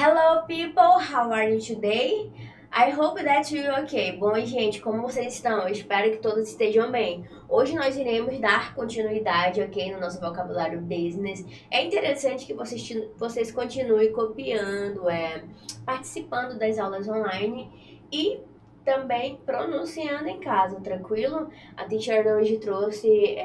Hello people, how are you today? I hope that you're okay. Bom, gente, como vocês estão? Eu espero que todos estejam bem. Hoje nós iremos dar continuidade, ok, no nosso vocabulário business. É interessante que vocês continuem copiando, participando das aulas online e também pronunciando em casa, tranquilo? A teacher hoje trouxe,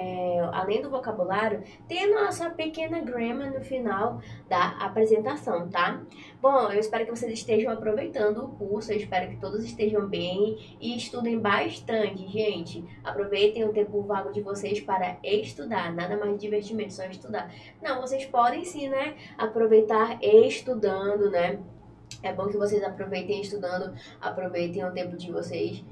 além do vocabulário, tem a nossa pequena grammar no final da apresentação, tá? Bom, eu espero que vocês estejam aproveitando o curso, eu espero que todos estejam bem e estudem bastante, gente. Aproveitem o tempo vago de vocês para estudar, nada mais de divertimento, só estudar. Não, vocês podem sim, né, aproveitar estudando, né? É bom que vocês aproveitem estudando, aproveitem o tempo de vocês,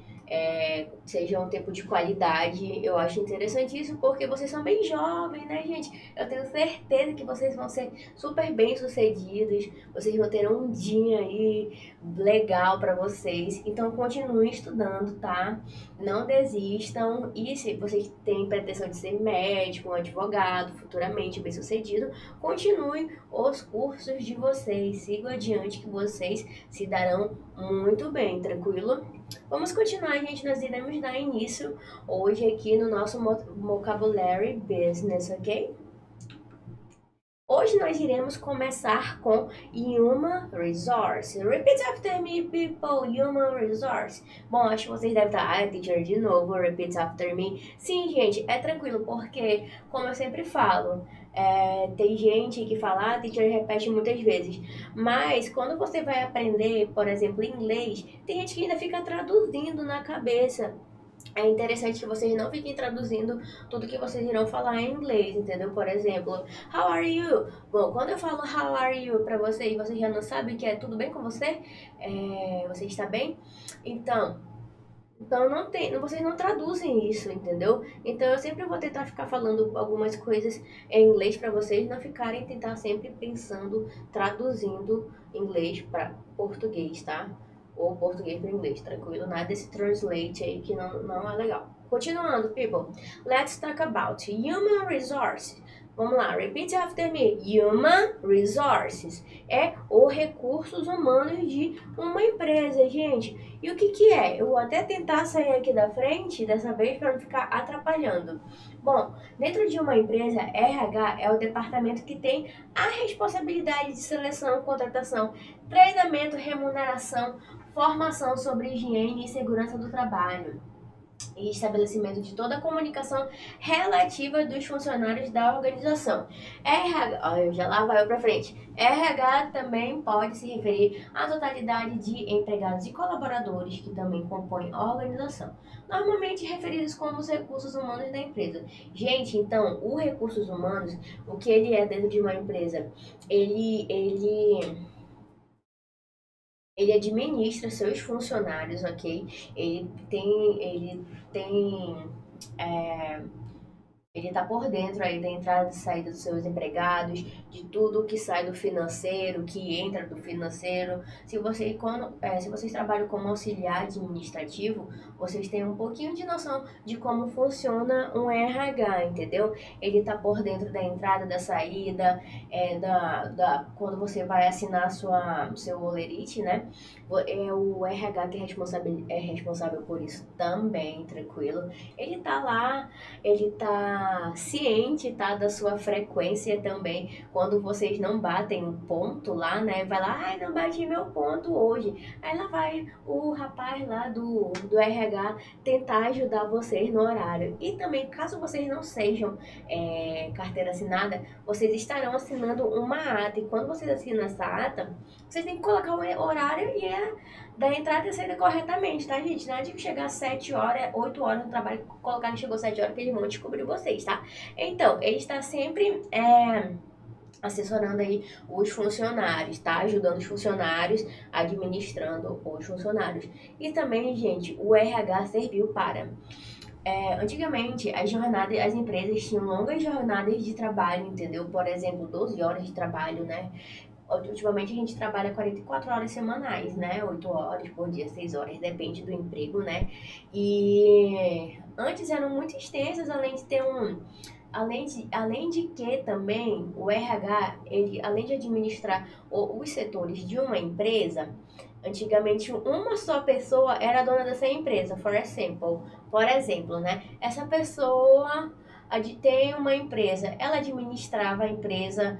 seja um tempo de qualidade. Eu acho interessante isso porque vocês são bem jovens, né, gente? Eu tenho certeza que vocês vão ser super bem sucedidos, vocês vão ter um dia aí legal para vocês. Então continuem estudando, tá? Não desistam. E se vocês têm pretensão de ser médico, um advogado, futuramente bem sucedido, continuem os cursos de vocês, sigam adiante que vocês se darão muito bem, tranquilo? Vamos continuar, gente, nós iremos dar início hoje aqui no nosso Vocabulary Business, ok? Hoje nós iremos começar com Human Resource. Repeat after me, people. Human Resource. Bom, acho que vocês devem estar, teacher, de novo, repeat after me. Sim, gente, é tranquilo, porque, como eu sempre falo, tem gente que fala, teacher, repete muitas vezes. Mas, quando você vai aprender, por exemplo, inglês, tem gente que ainda fica traduzindo na cabeça. É interessante que vocês não fiquem traduzindo tudo que vocês irão falar em inglês, entendeu? Por exemplo, how are you? Bom, quando eu falo how are you pra vocês, vocês já não sabem que é tudo bem com você? Você está bem? Então, não tem, vocês não traduzem isso, entendeu? Então eu sempre vou tentar ficar falando algumas coisas em inglês pra vocês não ficarem tentar sempre pensando, traduzindo inglês para português, tá? Ou português para inglês, tranquilo? Nada desse translate aí que não é legal. Continuando, people. Let's talk about human resources. Vamos lá, repeat after me. Human resources é o recursos humanos de uma empresa, gente. E o que que é? Eu vou até tentar sair aqui da frente dessa vez para não ficar atrapalhando. Bom, dentro de uma empresa, RH é o departamento que tem a responsabilidade de seleção, contratação, treinamento, remuneração, formação sobre higiene e segurança do trabalho e estabelecimento de toda a comunicação relativa dos funcionários da organização. RH, já lá vai para frente. RH também pode se referir à totalidade de empregados e colaboradores que também compõem a organização, normalmente referidos como os recursos humanos da empresa. Gente, então, o recursos humanos, o que ele é dentro de uma empresa? Ele administra seus funcionários, ok? Ele tem é, ele está por dentro aí da entrada e saída dos seus empregados, de tudo que sai do financeiro, que entra do financeiro. Se vocês trabalham como auxiliar administrativo, vocês têm um pouquinho de noção de como funciona um RH, entendeu? Ele está por dentro da entrada, da saída, quando você vai assinar seu olerite, né? É o RH que é responsável por isso também, tranquilo. Ele tá lá, ele tá ciente, tá, da sua frequência também. Quando vocês não batem um ponto lá, né? Vai lá, ai, não bati meu ponto hoje. Aí lá vai o rapaz lá do RH tentar ajudar vocês no horário. E também, caso vocês não sejam carteira assinada, vocês estarão assinando uma ata. E quando vocês assinam essa ata, vocês têm que colocar o horário da entrada e saída corretamente, tá, gente? Nada de chegar às 7 horas, 8 horas no trabalho, colocar que chegou às 7 horas, que eles vão descobrir vocês, tá? Então, ele está sempre assessorando aí os funcionários, tá? Ajudando os funcionários, administrando os funcionários. E também, gente, o RH serviu para antigamente, as empresas tinham longas jornadas de trabalho, entendeu? Por exemplo, 12 horas de trabalho, né? Ultimamente a gente trabalha 44 horas semanais, né? 8 horas por dia, 6 horas, depende do emprego, né? E antes eram muito extensas, além de ter além de que também o RH, ele, além de administrar os setores de uma empresa, antigamente uma só pessoa era dona dessa empresa, por exemplo, né? Essa pessoa tem uma empresa, ela administrava a empresa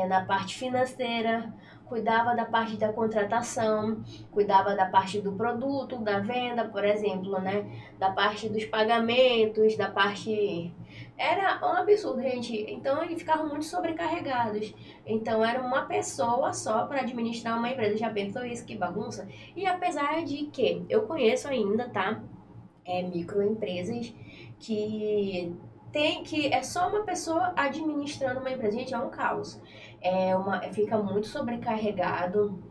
na parte financeira, cuidava da parte da contratação, cuidava da parte do produto, da venda, por exemplo, né? Da parte dos pagamentos, da parte. Era um absurdo, gente. Então eles ficavam muito sobrecarregados. Então era uma pessoa só para administrar uma empresa. Já pensou isso? Que bagunça? E apesar de que eu conheço ainda, tá? Microempresas que é só uma pessoa administrando uma empresa. Gente, é um caos. Fica muito sobrecarregado.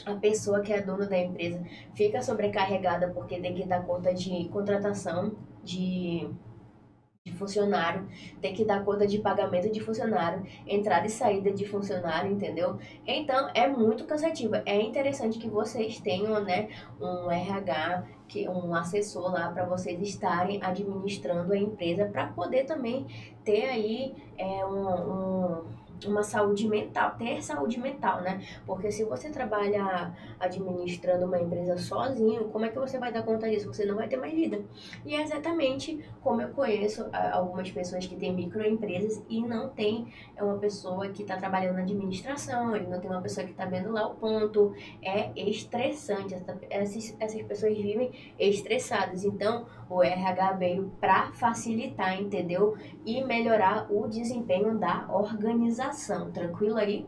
A pessoa que é dona da empresa fica sobrecarregada porque tem que dar conta de contratação de funcionário, tem que dar conta de pagamento de funcionário, entrada e saída de funcionário, entendeu? Então é muito cansativo. É interessante que vocês tenham, né, um RH, um assessor lá para vocês estarem administrando a empresa para poder também ter aí uma saúde mental, ter saúde mental, né? Porque se você trabalha administrando uma empresa sozinho, como é que você vai dar conta disso? Você não vai ter mais vida. E é exatamente como eu conheço algumas pessoas que têm microempresas e não tem uma pessoa que está trabalhando na administração, ele não tem uma pessoa que está vendo lá o ponto. É estressante. Essas pessoas vivem estressadas. Então, o RH veio para facilitar, entendeu? E melhorar o desempenho da organização. Tranquilo aí?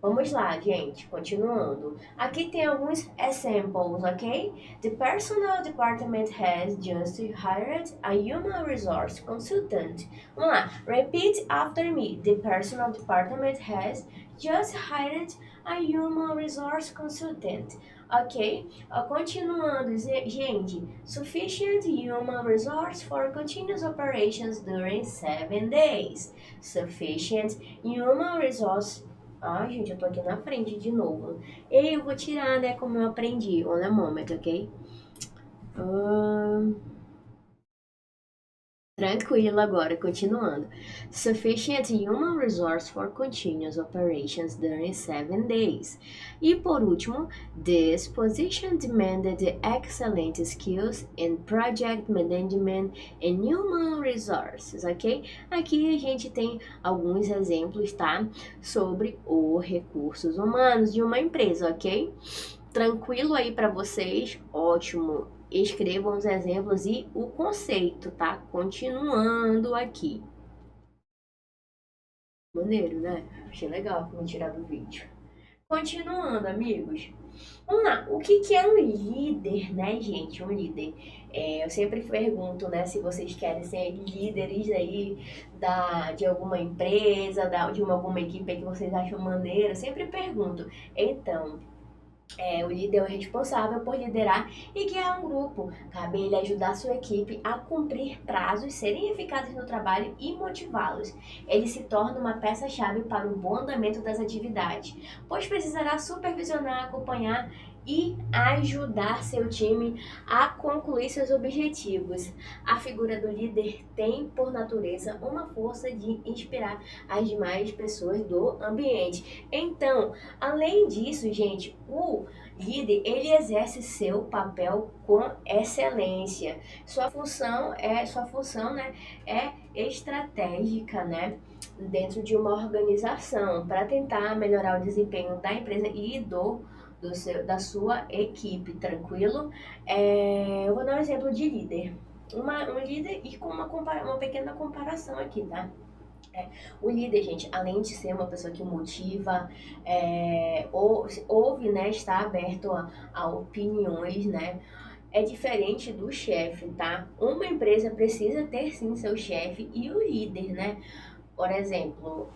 Vamos lá, gente, continuando. Aqui tem alguns examples, ok? The personal department has just hired a human resource consultant. Vamos lá, repeat after me. The personal department has just hired a human resource consultant. Ok? Continuando, gente. Sufficient human resource for continuous operations during 7 days. Sufficient human resource. Ai, gente, eu tô aqui na frente de novo. E eu vou tirar, né, como eu aprendi. On a moment, ok? Tranquilo agora, continuando. Sufficient human resource for continuous operations during 7 days. E por último, this position demanded excellent skills in project management and human resources, ok? Aqui a gente tem alguns exemplos, tá? Sobre os recursos humanos de uma empresa, ok? Tranquilo aí para vocês? Ótimo. Escrevam os exemplos e o conceito, tá? Continuando aqui. Maneiro, né? Achei legal me tirar do vídeo. Continuando, amigos. Vamos lá. O que é um líder, né, gente? Um líder. Eu sempre pergunto, né, se vocês querem ser líderes aí de alguma empresa, de alguma equipe que vocês acham maneira. Sempre pergunto. Então, o líder é o responsável por liderar e guiar um grupo. Cabe ele ajudar sua equipe a cumprir prazos, serem eficazes no trabalho e motivá-los. Ele se torna uma peça-chave para o bom andamento das atividades, pois precisará supervisionar, acompanhar e ajudar seu time a concluir seus objetivos. A figura do líder tem, por natureza, uma força de inspirar as demais pessoas do ambiente. Então, além disso, gente, o líder, ele exerce seu papel com excelência. Sua função, né, é estratégica, né, dentro de uma organização para tentar melhorar o desempenho da empresa e da sua equipe, tranquilo? Eu vou dar um exemplo de líder. Um líder e com uma pequena comparação aqui, tá? O líder, gente, além de ser uma pessoa que motiva, ouve, né, está aberto a opiniões, né, é diferente do chefe, tá? Uma empresa precisa ter sim seu chefe e o líder, né? Por exemplo,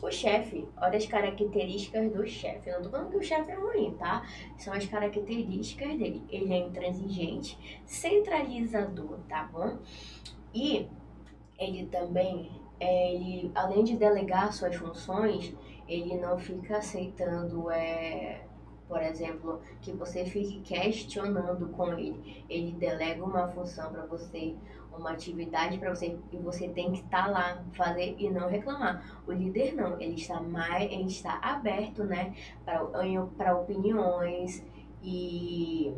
o chefe, olha as características do chefe. Eu não tô falando que o chefe é ruim, tá? São as características dele. Ele é intransigente, centralizador, tá bom? E ele também, além de delegar suas funções, ele não fica aceitando por exemplo, que você fique questionando com ele. Ele delega uma função para você, uma atividade para você, e você tem que estar lá, fazer e não reclamar. O líder não, ele está aberto, né, para opiniões. E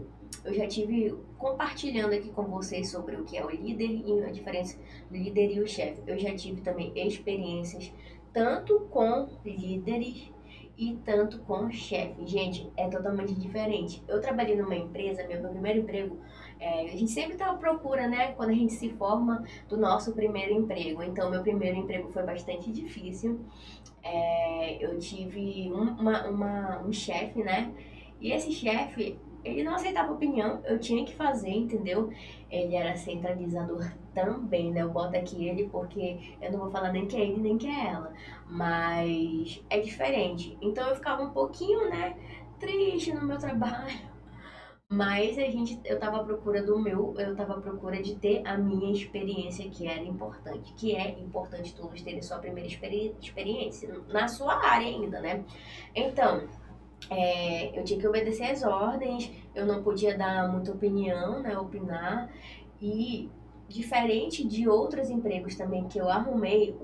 eu já tive compartilhando aqui com vocês sobre o que é o líder e a diferença do líder e o chefe. Eu já tive também experiências tanto com líderes e tanto com chefe. Gente, é totalmente diferente. Eu trabalhei numa empresa, meu primeiro emprego, a gente sempre tá à procura, né, quando a gente se forma, do nosso primeiro emprego. Então, meu primeiro emprego foi bastante difícil. Eu tive um chefe, né, e esse chefe, ele não aceitava opinião, eu tinha que fazer, entendeu? Ele era centralizador também, né? Eu boto aqui ele porque eu não vou falar nem que é ele nem que é ela, mas é diferente. Então eu ficava um pouquinho, né, triste no meu trabalho, mas eu tava à procura eu tava à procura de ter a minha experiência que era importante, que é importante todos terem sua primeira experiência na sua área ainda, né? Então, eu tinha que obedecer às ordens, eu não podia dar muita opinião, né, opinar, e diferente de outros empregos também que eu arrumei,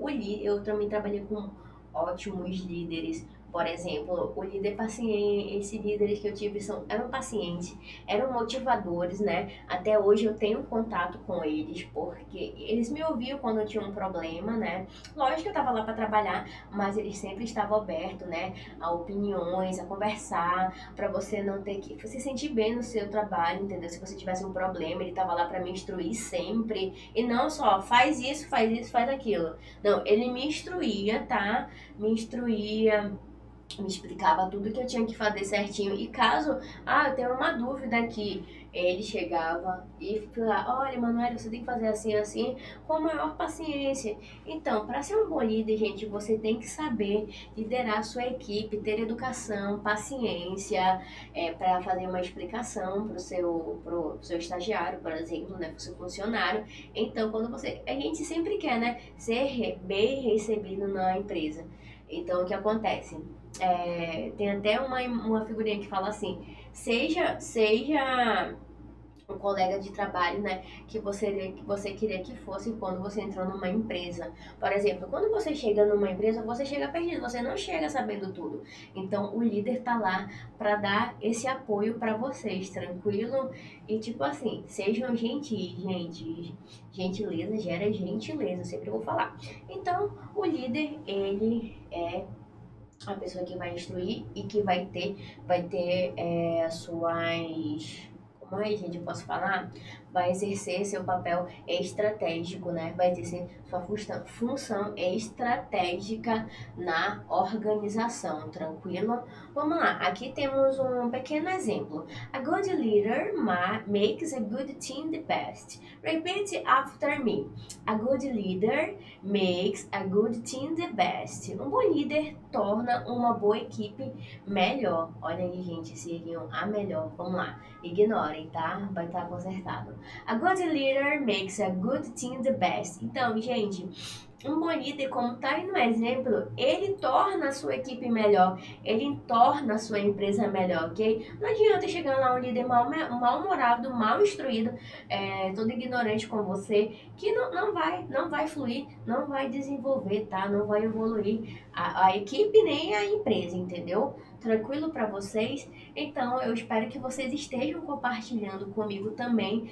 eu também trabalhei com ótimos líderes. Por exemplo, o líder paciente, esses líderes que eu tive eram pacientes, eram motivadores, né? Até hoje eu tenho contato com eles, porque eles me ouviam quando eu tinha um problema, né? Lógico que eu estava lá para trabalhar, mas eles sempre estavam abertos, né? A opiniões, a conversar, para você não ter que se sentir bem no seu trabalho, entendeu? Se você tivesse um problema, ele tava lá para me instruir sempre, e não só faz isso, faz isso, faz aquilo. Não, ele me instruía, tá? Me instruía, me explicava tudo que eu tinha que fazer certinho. E caso, eu tenho uma dúvida aqui, ele chegava e falava, olha, Manoel, você tem que fazer assim, assim, com a maior paciência. Então, para ser um bom líder, gente, você tem que saber liderar a sua equipe, ter educação, paciência, para fazer uma explicação pro seu estagiário, por exemplo, né, pro seu funcionário. Então, a gente sempre quer, né, ser bem recebido na empresa. Então, o que acontece? Tem até uma figurinha que fala assim: seja um colega de trabalho, né, que você queria que fosse quando você entrou numa empresa. Por exemplo, quando você chega numa empresa, você chega perdido, você não chega sabendo tudo. Então, o líder tá lá para dar esse apoio para vocês, tranquilo? E tipo assim, sejam gentis, gente. Gentileza gera gentileza, eu sempre vou falar. Então, o líder, ele é a pessoa que vai instruir e que vai ter as suas. Como é, gente? Eu posso falar? Vai exercer seu papel estratégico, né? Vai exercer sua função estratégica na organização, tranquilo? Vamos lá, aqui temos um pequeno exemplo. A good leader makes a good team the best. Repeat after me. A good leader makes a good team the best. Um bom líder torna uma boa equipe melhor. Olha aí, gente, seriam a melhor. Vamos lá, ignorem, tá? Vai estar consertado. A good leader makes a good team the best. Então, gente, um bom líder, como tá aí no exemplo, ele torna a sua equipe melhor, ele torna a sua empresa melhor, ok? Não adianta chegar lá um líder mal-humorado, mal instruído, todo ignorante com você, que não vai fluir, não vai desenvolver, tá? Não vai evoluir a equipe nem a empresa, entendeu? Tranquilo para vocês? Então, eu espero que vocês estejam compartilhando comigo também,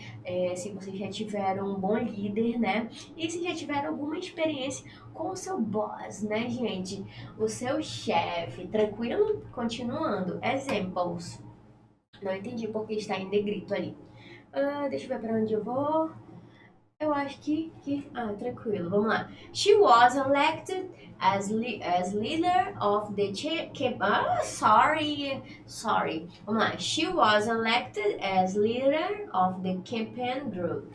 se vocês já tiveram um bom líder, né? E se já tiveram alguma experiência com o seu boss, né, gente? O seu chefe, tranquilo? Continuando. Examples. Não entendi porque está em negrito ali. Deixa eu ver para onde eu vou. Eu acho tranquilo, vamos lá. She was elected as leader of the sorry. Vamos lá. She was elected as leader of the campaign group.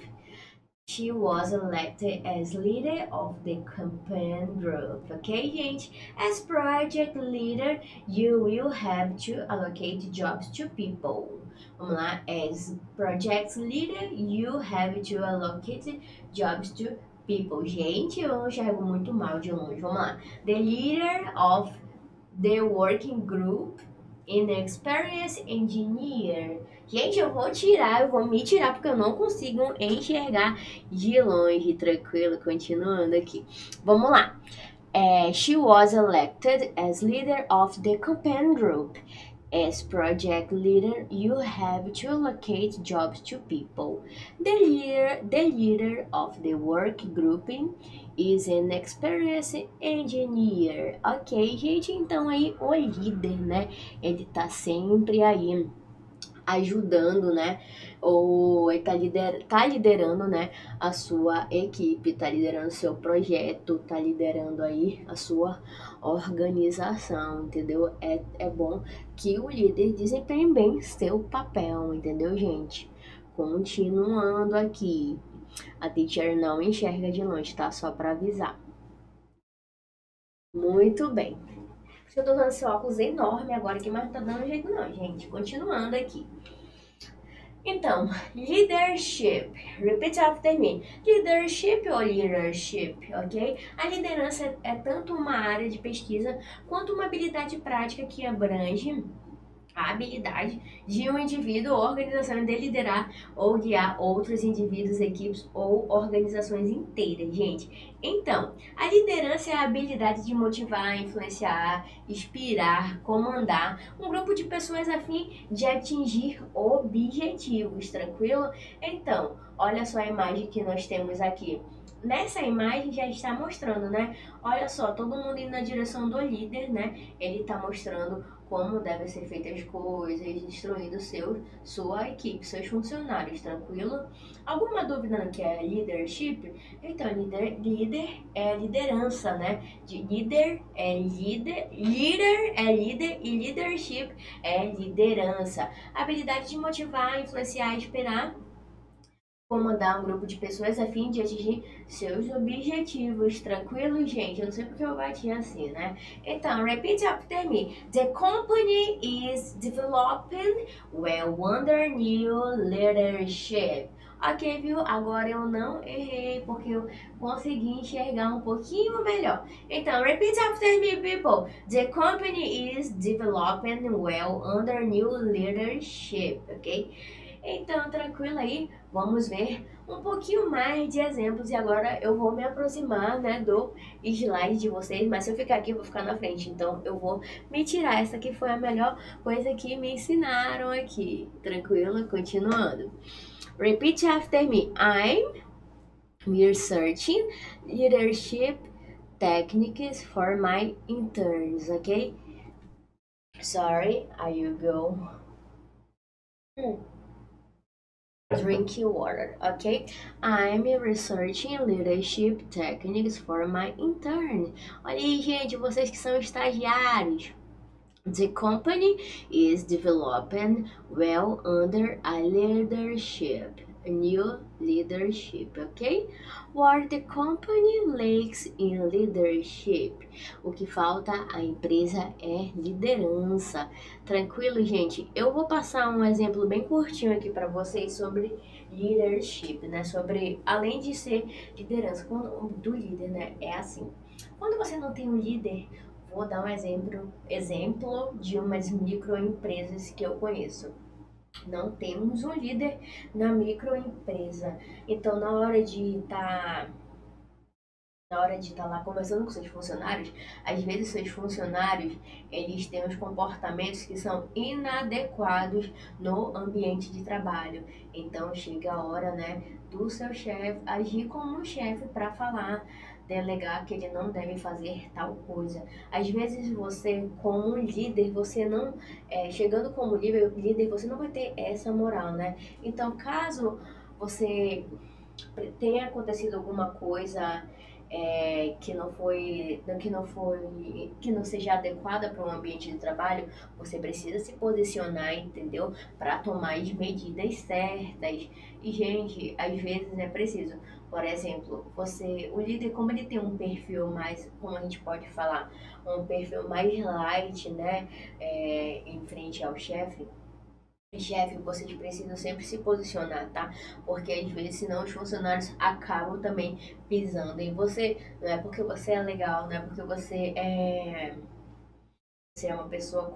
She was elected as leader of the campaign group. Ok, gente? As project leader, you will have to allocate jobs to people. Vamos lá. As project leader, you have to allocate jobs to people. Gente, eu enxergo muito mal de longe. Vamos lá. The leader of the working group, Inexperienced engineer. Gente, eu vou me tirar porque eu não consigo enxergar de longe. Tranquilo, continuando aqui. Vamos lá. She was elected as leader of the campaign group. As project leader, you have to allocate jobs to people. The leader of the work grouping is an experienced engineer. Ok, gente, então aí o líder, né? Ele tá sempre aí ajudando, né? Ou tá liderando, né? A sua equipe, tá liderando o seu projeto, tá liderando aí a sua organização, entendeu? É bom que o líder desempenhe bem seu papel, entendeu, gente? Continuando aqui. A teacher não enxerga de longe, tá? Só pra avisar. Muito bem. Eu tô usando esse óculos enorme agora aqui, mas não tá dando jeito não, gente. Continuando aqui. Então, leadership. Repeat after me. Leadership ou leadership, ok? A liderança é tanto uma área de pesquisa quanto uma habilidade prática que abrange a habilidade de um indivíduo ou organização de liderar ou guiar outros indivíduos, equipes ou organizações inteiras, gente. Então, a liderança é a habilidade de motivar, influenciar, inspirar, comandar um grupo de pessoas a fim de atingir objetivos, tranquilo? Então, olha só a imagem que nós temos aqui. Nessa imagem já está mostrando, né? Olha só, todo mundo indo na direção do líder, né? Ele está mostrando como devem ser feitas as coisas, instruindo sua equipe, seus funcionários, tranquilo? Alguma dúvida no que é leadership? Então, líder é liderança, né? De líder é líder e leadership é liderança. A habilidade de motivar, influenciar, inspirar, comandar um grupo de pessoas a fim de atingir seus objetivos. Tranquilo, gente? Eu não sei porque eu bati assim, né? Então, repeat after me. The company is developing well under new leadership. Ok, viu? Agora eu não errei, porque eu consegui enxergar um pouquinho melhor. Então, repeat after me, people. The company is developing well under new leadership, ok? Então, tranquilo aí, vamos ver um pouquinho mais de exemplos e agora eu vou me aproximar, né, do slide de vocês, mas se eu ficar aqui eu vou ficar na frente, então eu vou me tirar. Essa aqui foi a melhor coisa que me ensinaram aqui. Tranquilo? Continuando. Repeat after me. I'm researching leadership techniques for my interns, okay? Sorry, I you go. Drinking water, okay? I'm researching leadership techniques for my intern. Olha aí, gente, vocês que são estagiários. The company is developing well under a new leadership, okay? What the company lacks in leadership. O que falta à empresa é liderança. Tranquilo, gente? Eu vou passar um exemplo bem curtinho aqui para vocês sobre leadership, né? Sobre, além de ser liderança, do líder, né? É assim. Quando você não tem um líder, vou dar um exemplo de umas microempresas que eu conheço. Não temos um líder na microempresa. Então, na hora de estar lá conversando com seus funcionários, às vezes seus funcionários, eles têm os comportamentos que são inadequados no ambiente de trabalho. Então, chega a hora, né, do seu chefe agir como um chefe para falar, delegar que ele não deve fazer tal coisa. Às vezes você, como líder, você não, chegando como líder, você não vai ter essa moral, né? Então, caso você tenha acontecido alguma coisa que não seja adequada para um ambiente de trabalho, você precisa se posicionar, entendeu? Para tomar as medidas certas. E, gente, às vezes é preciso. Por exemplo, o líder, como ele tem um perfil mais, como a gente pode falar, um perfil mais light, né, em frente ao chefe, vocês precisam sempre se posicionar, tá? Porque às vezes, senão os funcionários acabam também pisando em você. Não é porque você é legal, não é porque você você é uma pessoa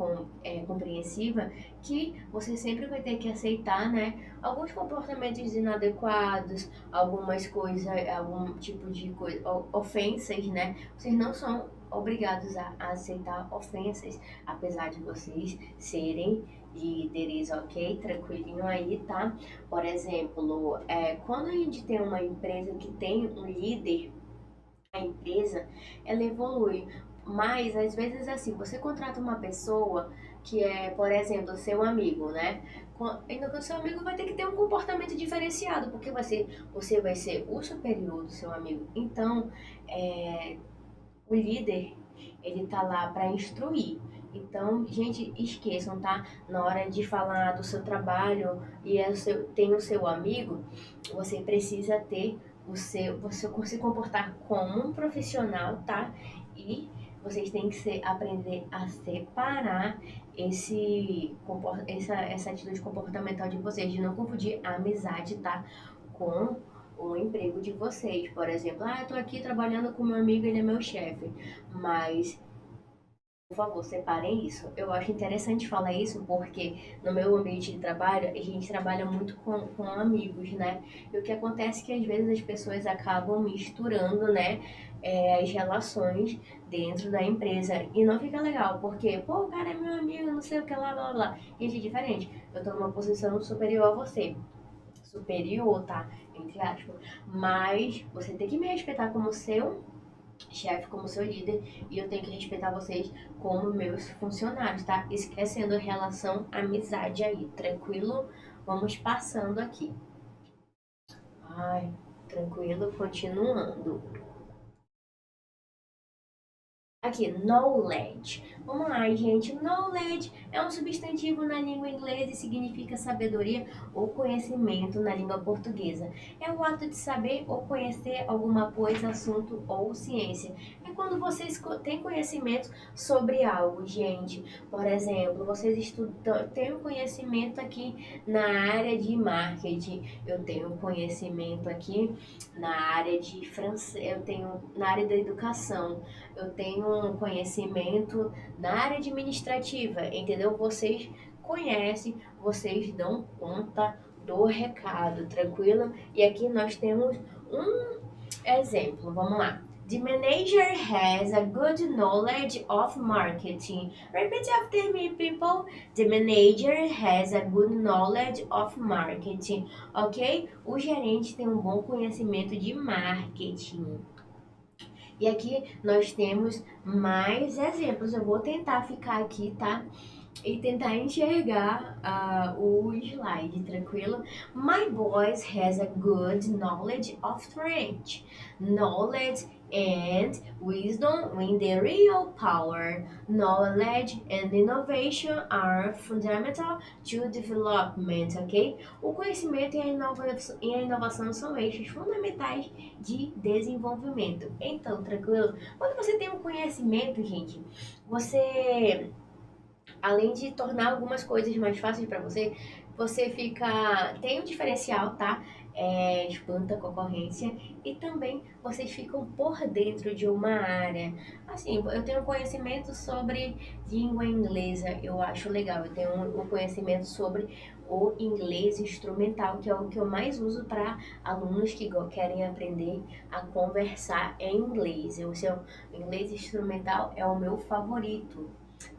compreensiva, que você sempre vai ter que aceitar, né, alguns comportamentos inadequados, algumas coisas, algum tipo de coisa, ofensas, né? Vocês não são obrigados a aceitar ofensas, apesar de vocês serem líderes, ok? Tranquilinho aí, tá? Por exemplo, quando a gente tem uma empresa que tem um líder, a empresa, ela evolui. Mas, às vezes, assim, você contrata uma pessoa que é, por exemplo, seu amigo, né? Ainda que o seu amigo vai ter que ter um comportamento diferenciado, porque você vai ser o superior do seu amigo. Então, o líder, ele tá lá para instruir. Então, gente, esqueçam, tá? Na hora de falar do seu trabalho e tem o seu amigo, você precisa ter você se comportar como um profissional, tá? E vocês têm que aprender a separar essa atitude comportamental de vocês, de não confundir a amizade, tá? Com o emprego de vocês. Por exemplo, eu tô aqui trabalhando com meu amigo, ele é meu chefe, mas por favor, separem isso. Eu acho interessante falar isso porque no meu ambiente de trabalho, a gente trabalha muito com amigos, né? E o que acontece é que às vezes as pessoas acabam misturando, né, as relações dentro da empresa. E não fica legal, porque, pô, o cara é meu amigo, não sei o que lá, blá, blá. Gente, é diferente. Eu tô numa posição superior a você. Superior, tá? Entre aspas. Mas você tem que me respeitar como seu chefe, como seu líder, e eu tenho que respeitar vocês como meus funcionários, tá? Esquecendo a relação amizade aí, tranquilo? Vamos passando aqui. Ai, tranquilo, continuando. Aqui, knowledge. Vamos lá, gente. Knowledge é um substantivo na língua inglesa e significa sabedoria ou conhecimento na língua portuguesa. É o ato de saber ou conhecer alguma coisa, assunto ou ciência. É quando vocês têm conhecimento sobre algo, gente. Por exemplo, vocês estudam, têm um conhecimento aqui na área de marketing. Eu tenho conhecimento aqui na área de francês, eu tenho na área da educação, eu tenho um conhecimento na área administrativa, entendeu? Vocês conhecem, vocês dão conta do recado, tranquilo? E aqui nós temos um exemplo, vamos lá. The manager has a good knowledge of marketing. Repeat after me, people. The manager has a good knowledge of marketing. Ok? O gerente tem um bom conhecimento de marketing. E aqui nós temos mais exemplos. Eu vou tentar ficar aqui, tá? E tentar enxergar o slide, tranquilo? My boys has a good knowledge of French. Knowledge and wisdom win the real power. Knowledge and innovation are fundamental to development, ok? O conhecimento e a inovação são eixos fundamentais de desenvolvimento. Então, tranquilo? Quando você tem um conhecimento, gente, você, além de tornar algumas coisas mais fáceis para você, você tem um diferencial, tá? Espanta a concorrência e também vocês ficam por dentro de uma área. Assim, eu tenho conhecimento sobre língua inglesa, eu acho legal. Eu tenho um conhecimento sobre o inglês instrumental, que é o que eu mais uso para alunos que querem aprender a conversar em inglês. O seu inglês instrumental é o meu favorito.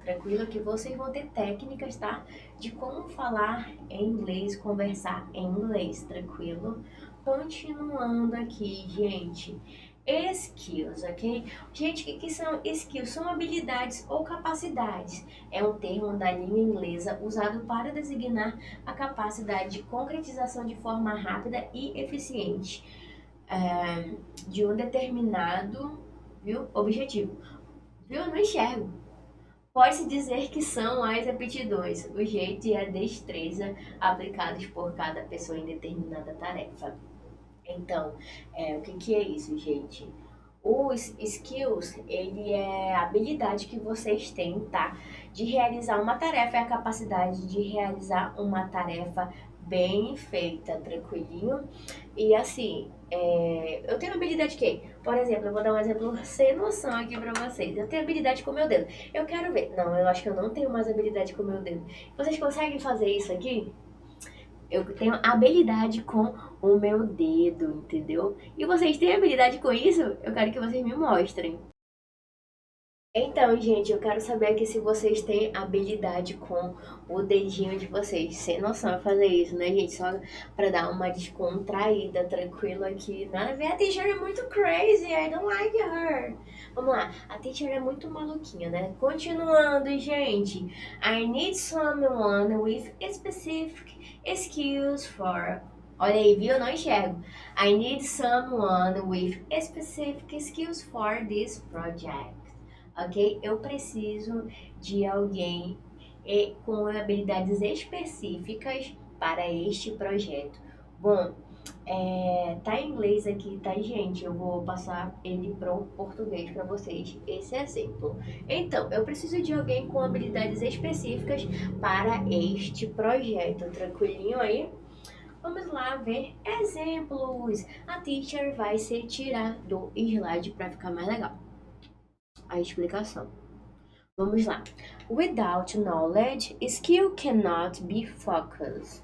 Tranquilo que vocês vão ter técnicas, tá? De como falar em inglês, conversar em inglês, tranquilo? Continuando aqui, gente. Skills, ok? Gente, o que são skills? São habilidades ou capacidades. É um termo da língua inglesa usado para designar a capacidade de concretização de forma rápida e eficiente de um determinado, objetivo. Eu não enxergo. Pode-se dizer que são as aptidões, o jeito e a destreza aplicados por cada pessoa em determinada tarefa. Então, o que é isso, gente? Os skills, ele é a habilidade que vocês têm, tá? De realizar uma tarefa, é a capacidade de realizar uma tarefa bem feita, tranquilinho. E assim, eu tenho habilidade que, por exemplo, eu vou dar um exemplo sem noção aqui pra vocês. Eu tenho habilidade com o meu dedo. Eu quero ver. Não, eu acho que eu não tenho mais habilidade com o meu dedo. Vocês conseguem fazer isso aqui? Eu tenho habilidade com o meu dedo, entendeu? E vocês têm habilidade com isso? Eu quero que vocês me mostrem. Então, gente, eu quero saber aqui se vocês têm habilidade com o dedinho de vocês. Sem noção de fazer isso, né, gente? Só pra dar uma descontraída, tranquilo aqui. Nada a ver, a teacher é muito crazy, I don't like her. Vamos lá, a teacher é muito maluquinha, né? Continuando, gente. I need someone with specific skills for... Olha aí, viu? Eu não enxergo. I need someone with specific skills for this project. Ok? Eu preciso de alguém com habilidades específicas para este projeto. Bom, tá em inglês aqui, tá, gente? Eu vou passar ele para o português para vocês, esse exemplo. Então, eu preciso de alguém com habilidades específicas para este projeto. Tranquilinho aí? Vamos lá ver exemplos. A teacher vai se tirar do slide para ficar mais legal. A explicação. Vamos lá. Without knowledge, skill cannot be focused.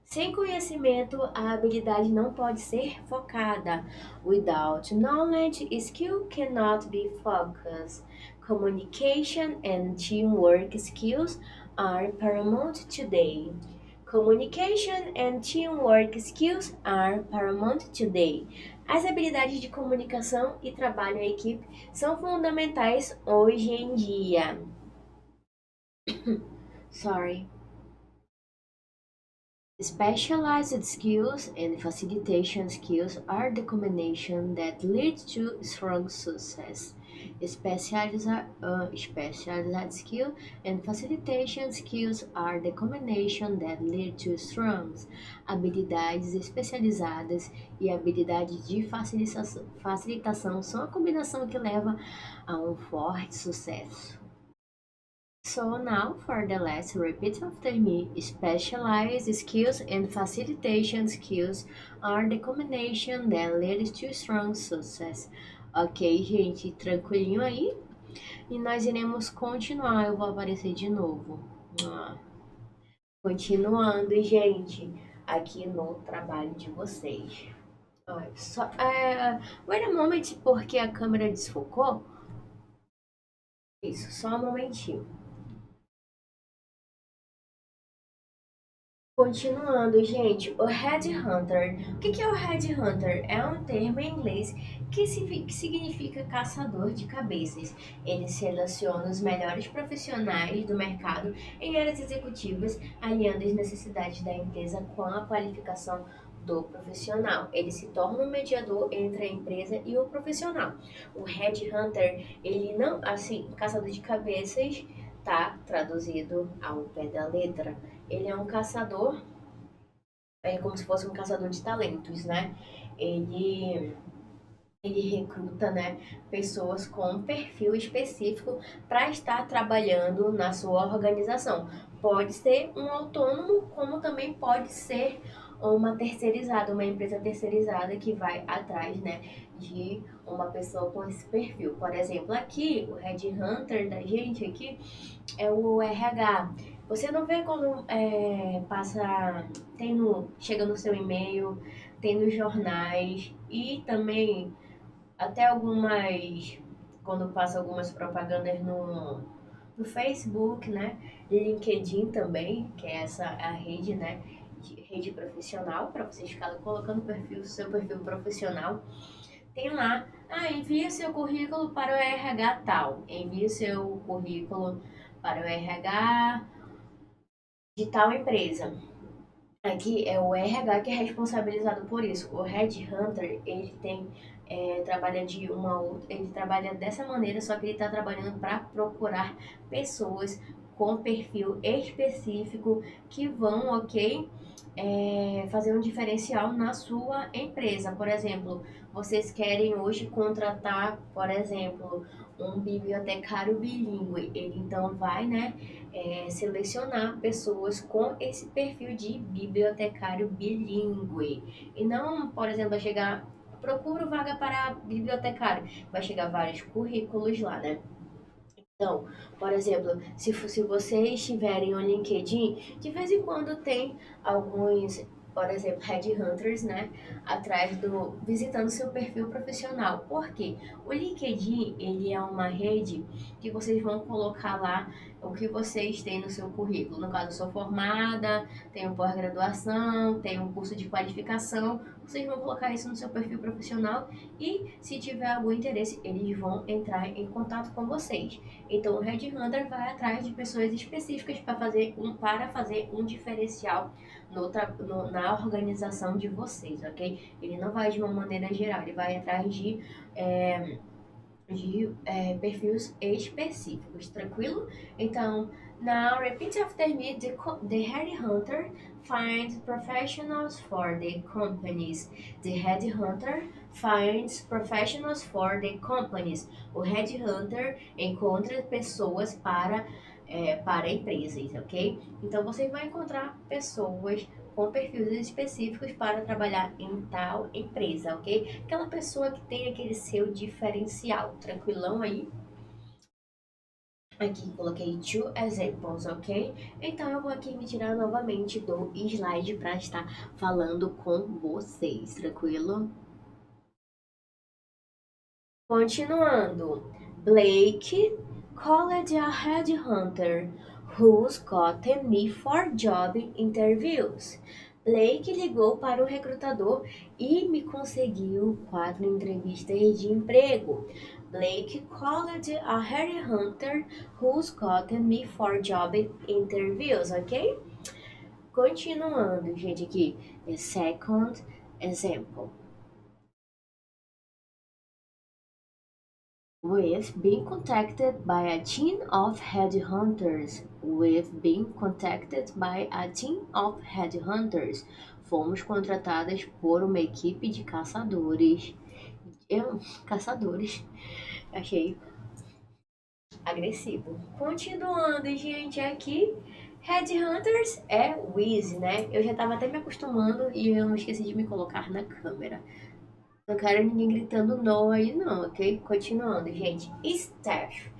Sem conhecimento, a habilidade não pode ser focada. Without knowledge, skill cannot be focused. Communication and teamwork skills are paramount today. Communication and teamwork skills are paramount today. As habilidades de comunicação e trabalho em equipe são fundamentais hoje em dia. Sorry. Specialized skills and facilitation skills are the combination that leads to strong success. Specialized skill and facilitation skills are the combination that lead to strong. Habilidades especializadas e habilidades de facilitação são a combinação que leva a um forte sucesso. So now for the last, repeat after me. Specialized skills and facilitation skills are the combination that leads to strong success. Ok, gente, tranquilinho aí? E nós iremos continuar. Eu vou aparecer de novo. Continuando, gente, aqui no trabalho de vocês. Wait a moment, porque a câmera desfocou. Isso, só um momentinho. Continuando, gente, o headhunter. O que é o headhunter? É um termo em inglês que significa caçador de cabeças. Ele seleciona os melhores profissionais do mercado em áreas executivas, alinhando as necessidades da empresa com a qualificação do profissional. Ele se torna um mediador entre a empresa e o profissional. O headhunter, ele não, assim, caçador de cabeças, tá traduzido ao pé da letra. Ele é um caçador, é como se fosse um caçador de talentos, né? Ele, ele recruta, né, pessoas com um perfil específico para estar trabalhando na sua organização. Pode ser um autônomo, como também pode ser uma terceirizada, uma empresa terceirizada que vai atrás, né, de uma pessoa com esse perfil. Por exemplo, aqui, o headhunter da gente aqui é o RH. Você não vê quando chega no seu e-mail, tem nos jornais e também até quando passa algumas propagandas no Facebook, né? LinkedIn também, que é a rede, né? Rede profissional, para vocês ficarem colocando seu perfil profissional. Tem lá, envia seu currículo para o RH tal, envia seu currículo para o RH de tal empresa. Aqui é o RH que é responsabilizado por isso. O Headhunter, ele trabalha dessa maneira, só que ele está trabalhando para procurar pessoas com perfil específico que vão, ok? fazer um diferencial na sua empresa. Por exemplo, vocês querem hoje contratar, por exemplo, um bibliotecário bilíngue. Ele então vai, né, selecionar pessoas com esse perfil de bibliotecário bilíngue. E não, por exemplo, vai chegar, procuro vaga para bibliotecário. Vai chegar vários currículos lá, né? Então, por exemplo, se vocês tiverem um LinkedIn, de vez em quando tem alguns, por exemplo, headhunters, né, visitando seu perfil profissional. Por quê? O LinkedIn, ele é uma rede que vocês vão colocar lá o que vocês têm no seu currículo. No caso, eu sou formada, tenho pós-graduação, tenho um curso de qualificação. Vocês vão colocar isso no seu perfil profissional e, se tiver algum interesse, eles vão entrar em contato com vocês. Então, o Headhunter vai atrás de pessoas específicas para fazer um diferencial na organização de vocês, ok? Ele não vai de uma maneira geral, ele vai atrás de perfis específicos, tranquilo? Então, now repeat after me. The headhunter finds professionals for the companies. The headhunter finds professionals for the companies. O headhunter encontra pessoas para empresas, ok? Então, você vai encontrar pessoas com perfis específicos para trabalhar em tal empresa, ok? Aquela pessoa que tem aquele seu diferencial, tranquilão aí? Aqui coloquei two examples, ok? Então eu vou aqui me tirar novamente do slide para estar falando com vocês, tranquilo? Continuando. Blake called a headhunter who's gotten me for job interviews. Blake ligou para o recrutador e me conseguiu 4 entrevistas de emprego. Blake called a headhunter who's gotten me for job interviews, ok? Continuando, gente, aqui. The second example. We've been contacted by a team of headhunters. We've been contacted by a team of headhunters. Fomos contratadas por uma equipe de caçadores. Caçadores. Achei agressivo. Continuando, gente, aqui. Headhunters é Wiz, né? Eu já tava até me acostumando e eu não esqueci de me colocar na câmera. Não quero ninguém gritando no aí não, ok? Continuando, gente. Staff.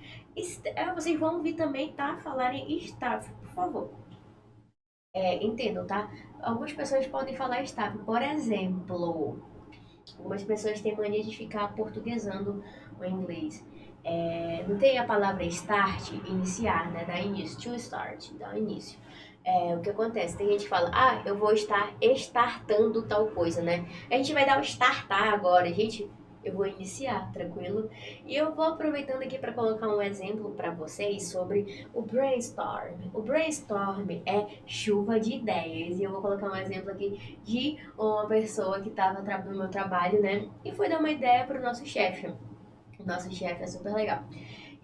Vocês vão ouvir também, tá? Falarem staff, por favor. Entendam, tá? Algumas pessoas podem falar staff. Por exemplo, algumas pessoas têm mania de ficar portuguesando o inglês. Não tem a palavra start, iniciar, né? Dar início. To start, dar início. O que acontece? Tem gente que fala, eu vou estar startando tal coisa, né? A gente vai dar o startar agora, gente. Eu vou iniciar, tranquilo? E eu vou aproveitando aqui para colocar um exemplo para vocês sobre o brainstorm. O brainstorm é chuva de ideias. E eu vou colocar um exemplo aqui de uma pessoa que estava no meu trabalho, né? E foi dar uma ideia para o nosso chefe. O nosso chefe é super legal.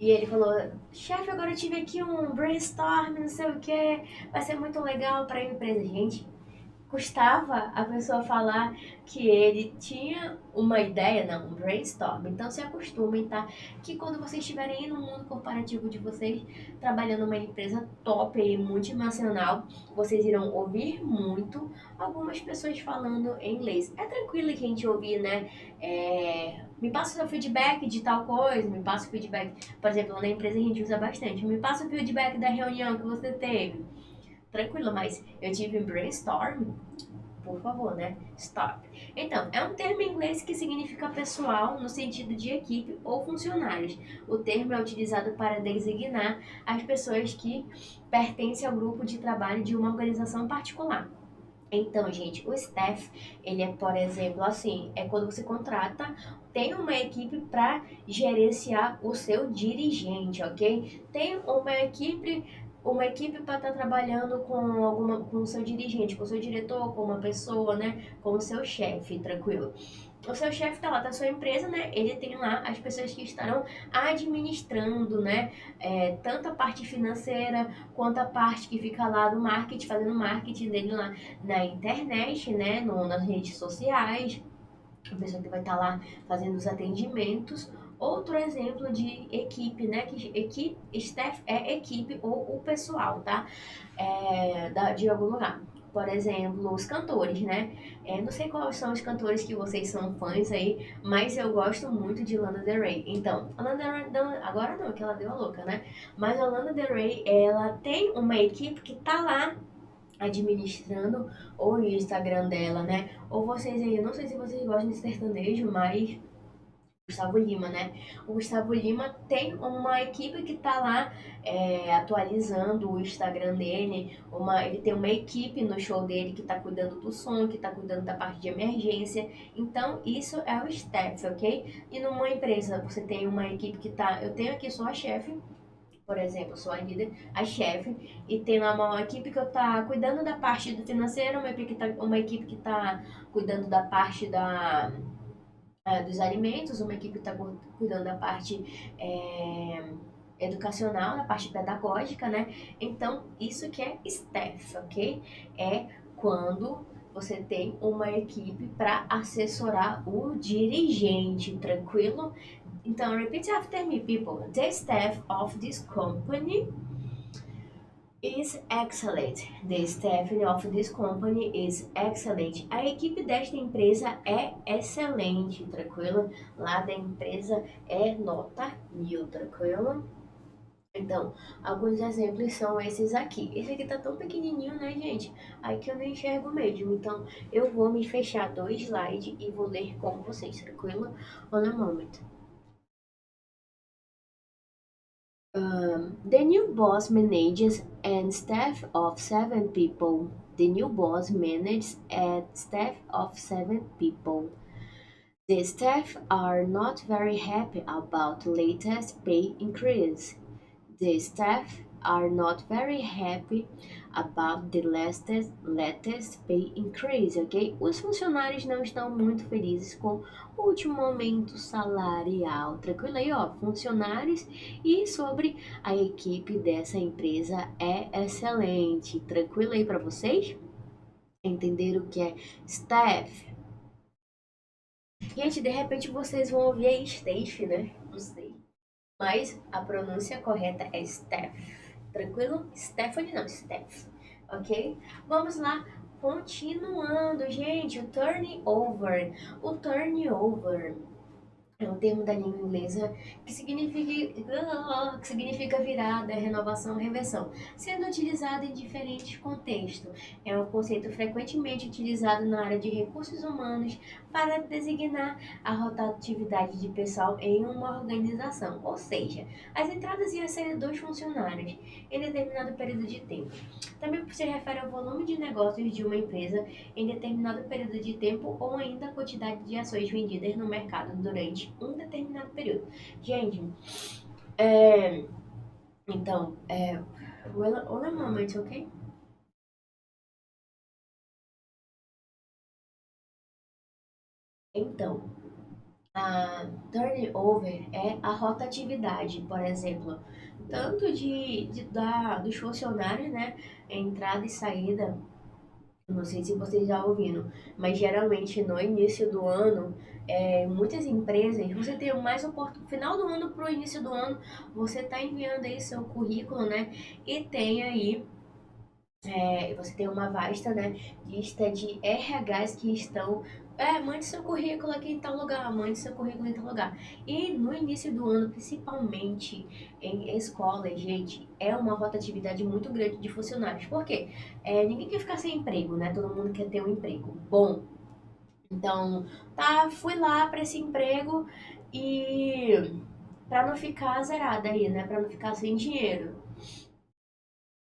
E ele falou, chefe, agora eu tive aqui um brainstorm, não sei o que, vai ser muito legal para a empresa. Gente, custava a pessoa falar que ele tinha uma ideia, não, um brainstorm. Então se acostumem, tá? Que quando vocês estiverem aí no mundo corporativo de vocês, trabalhando numa empresa top e multinacional, vocês irão ouvir muito algumas pessoas falando em inglês. É tranquilo a gente ouvir, né? Me passa o seu feedback de tal coisa, me passa o feedback. Por exemplo, na empresa a gente usa bastante. Me passa o feedback da reunião que você teve. Tranquilo, mas eu tive um brainstorm, por favor, né? Stop. Então, é um termo em inglês que significa pessoal no sentido de equipe ou funcionários. O termo é utilizado para designar as pessoas que pertencem ao grupo de trabalho de uma organização particular. Então, gente, o staff, ele é, por exemplo, assim, é quando você contrata, tem uma equipe para gerenciar o seu dirigente, ok? Tem uma equipe para estar trabalhando com o seu dirigente, com o seu diretor, com uma pessoa, né? Com o seu chefe, tranquilo. o seu chefe está lá da sua empresa, né? Ele tem lá as pessoas que estarão administrando, né? Tanto a parte financeira quanto a parte que fica lá do marketing, fazendo marketing dele lá na internet, né? Nas redes sociais. A pessoa que vai estar lá fazendo os atendimentos. Outro exemplo de equipe, né? Que equipe, staff é equipe ou o pessoal, tá? De algum lugar. Por exemplo, os cantores, né? Não sei quais são os cantores que vocês são fãs aí, mas eu gosto muito de Lana Del Rey. Então, a Lana Del Rey, agora não, que ela deu a louca, né? Mas a Lana Del Rey, ela tem uma equipe que tá lá administrando o Instagram dela, né? Ou vocês aí, eu não sei se vocês gostam de sertanejo, mas Gustavo Lima, né? O Gustavo Lima tem uma equipe que tá lá atualizando o Instagram dele. Ele tem uma equipe no show dele que tá cuidando do som, que tá cuidando da parte de emergência. Então, isso é o staff, ok? E numa empresa, você tem uma equipe que tá. Eu tenho aqui só a chefe, por exemplo, sou a líder, a chefe, e tem lá uma equipe que eu tá cuidando da parte do financeiro, uma equipe que tá cuidando da parte dos alimentos, uma equipe que está cuidando da parte educacional, da parte pedagógica, né? Então, isso que é staff, ok? É quando você tem uma equipe para assessorar o dirigente, tranquilo? Então, repeat after me, people. The staff of this company is excellent. The staffing of this company is excellent. A equipe desta empresa é excelente, tranquilo? Lá da empresa é nota 1000, tranquilo? Então, alguns exemplos são esses aqui. Esse aqui tá tão pequenininho, né, gente? Aí que eu não enxergo mesmo. Então, eu vou me fechar dois slides e vou ler com vocês, tranquilo? On a moment. The new boss manages and staff of 7 people. The new boss manages and staff of 7 people. The staff are not very happy about latest pay increase. The staff are not very happy about the latest pay increase, ok? Os funcionários não estão muito felizes com o último aumento salarial. Tranquilo aí, ó, funcionários. E sobre a equipe dessa empresa é excelente. Tranquilo aí para vocês? Entenderam o que é staff? Gente, de repente vocês vão ouvir aí staff, né? Não sei. Mas a pronúncia correta é staff. Tranquilo? Stephanie não, Steph. Ok? Vamos lá. Continuando, gente, o turnover. O turnover é um termo da língua inglesa que significa virada, renovação, reversão, sendo utilizado em diferentes contextos. É um conceito frequentemente utilizado na área de recursos humanos para designar a rotatividade de pessoal em uma organização, ou seja, as entradas e as saídas dos funcionários em determinado período de tempo. Também se refere ao volume de negócios de uma empresa em determinado período de tempo ou ainda a quantidade de ações vendidas no mercado durante um determinado período. Gente, então, hold a moment, ok? Então, a turnover é a rotatividade, por exemplo, tanto dos funcionários, né? Entrada e saída. Não sei se vocês já ouviram, mas geralmente no início do ano, muitas empresas, você tem mais oportunidade, final do ano para o início do ano, você está enviando aí seu currículo, né? E tem aí, você tem uma vasta, né, lista de RHs que estão, mande seu currículo aqui em tal lugar, mande seu currículo em tal lugar. E no início do ano, principalmente em escolas, gente, é uma rotatividade muito grande de funcionários. Por quê? Ninguém quer ficar sem emprego, né? Todo mundo quer ter um emprego bom. Então, tá, fui lá para esse emprego e para não ficar zerada aí, né? Para não ficar sem dinheiro.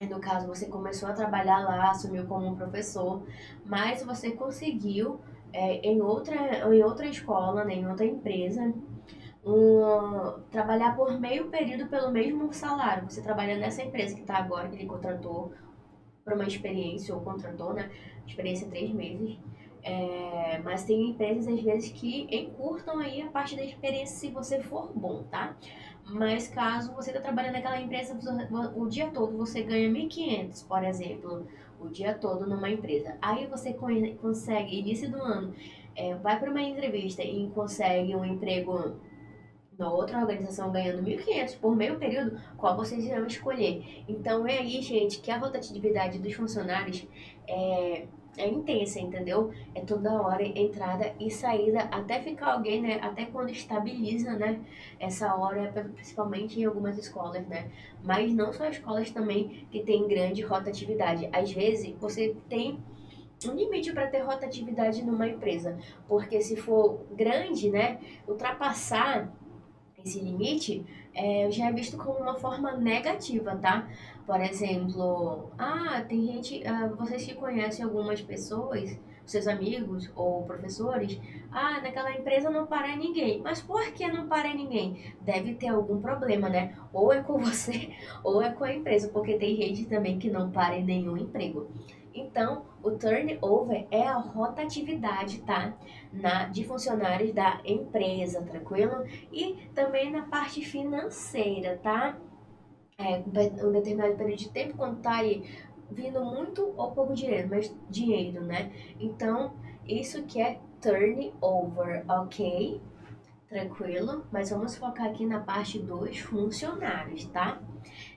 No caso, você começou a trabalhar lá, assumiu como um professor, mas você conseguiu em outra escola, né, em outra empresa, trabalhar por meio período pelo mesmo salário. Você trabalha nessa empresa que está agora, que ele contratou para uma experiência, ou contratou, né? Experiência 3 meses. Mas tem empresas às vezes que encurtam aí a parte da experiência se você for bom, tá? Mas caso você está trabalhando naquela empresa o dia todo, você ganha 1.500, por exemplo, o dia todo numa empresa. Aí você consegue, início do ano, vai para uma entrevista e consegue um emprego na outra organização ganhando 1.500 por meio período, qual vocês irão escolher? Então é aí, gente, que a rotatividade dos funcionários é intensa, entendeu? É toda hora entrada e saída até ficar alguém, né? Até quando estabiliza, né? Essa hora, principalmente em algumas escolas, né? Mas não só escolas também que tem grande rotatividade. Às vezes você tem um limite para ter rotatividade numa empresa, porque se for grande, né? Ultrapassar esse limite já é visto como uma forma negativa, tá? Por exemplo, tem gente, vocês que conhecem algumas pessoas, seus amigos ou professores, naquela empresa não para ninguém. Mas por que não para ninguém? Deve ter algum problema, né? Ou é com você, ou é com a empresa, porque tem gente também que não para em nenhum emprego. Então, o turnover é a rotatividade, tá? De funcionários da empresa, tranquilo? E também na parte financeira, tá? Um determinado período de tempo, quando tá aí vindo muito ou pouco dinheiro, mas dinheiro, né? Então, isso que é turnover, ok? Tranquilo? Mas vamos focar aqui na parte dos funcionários, tá?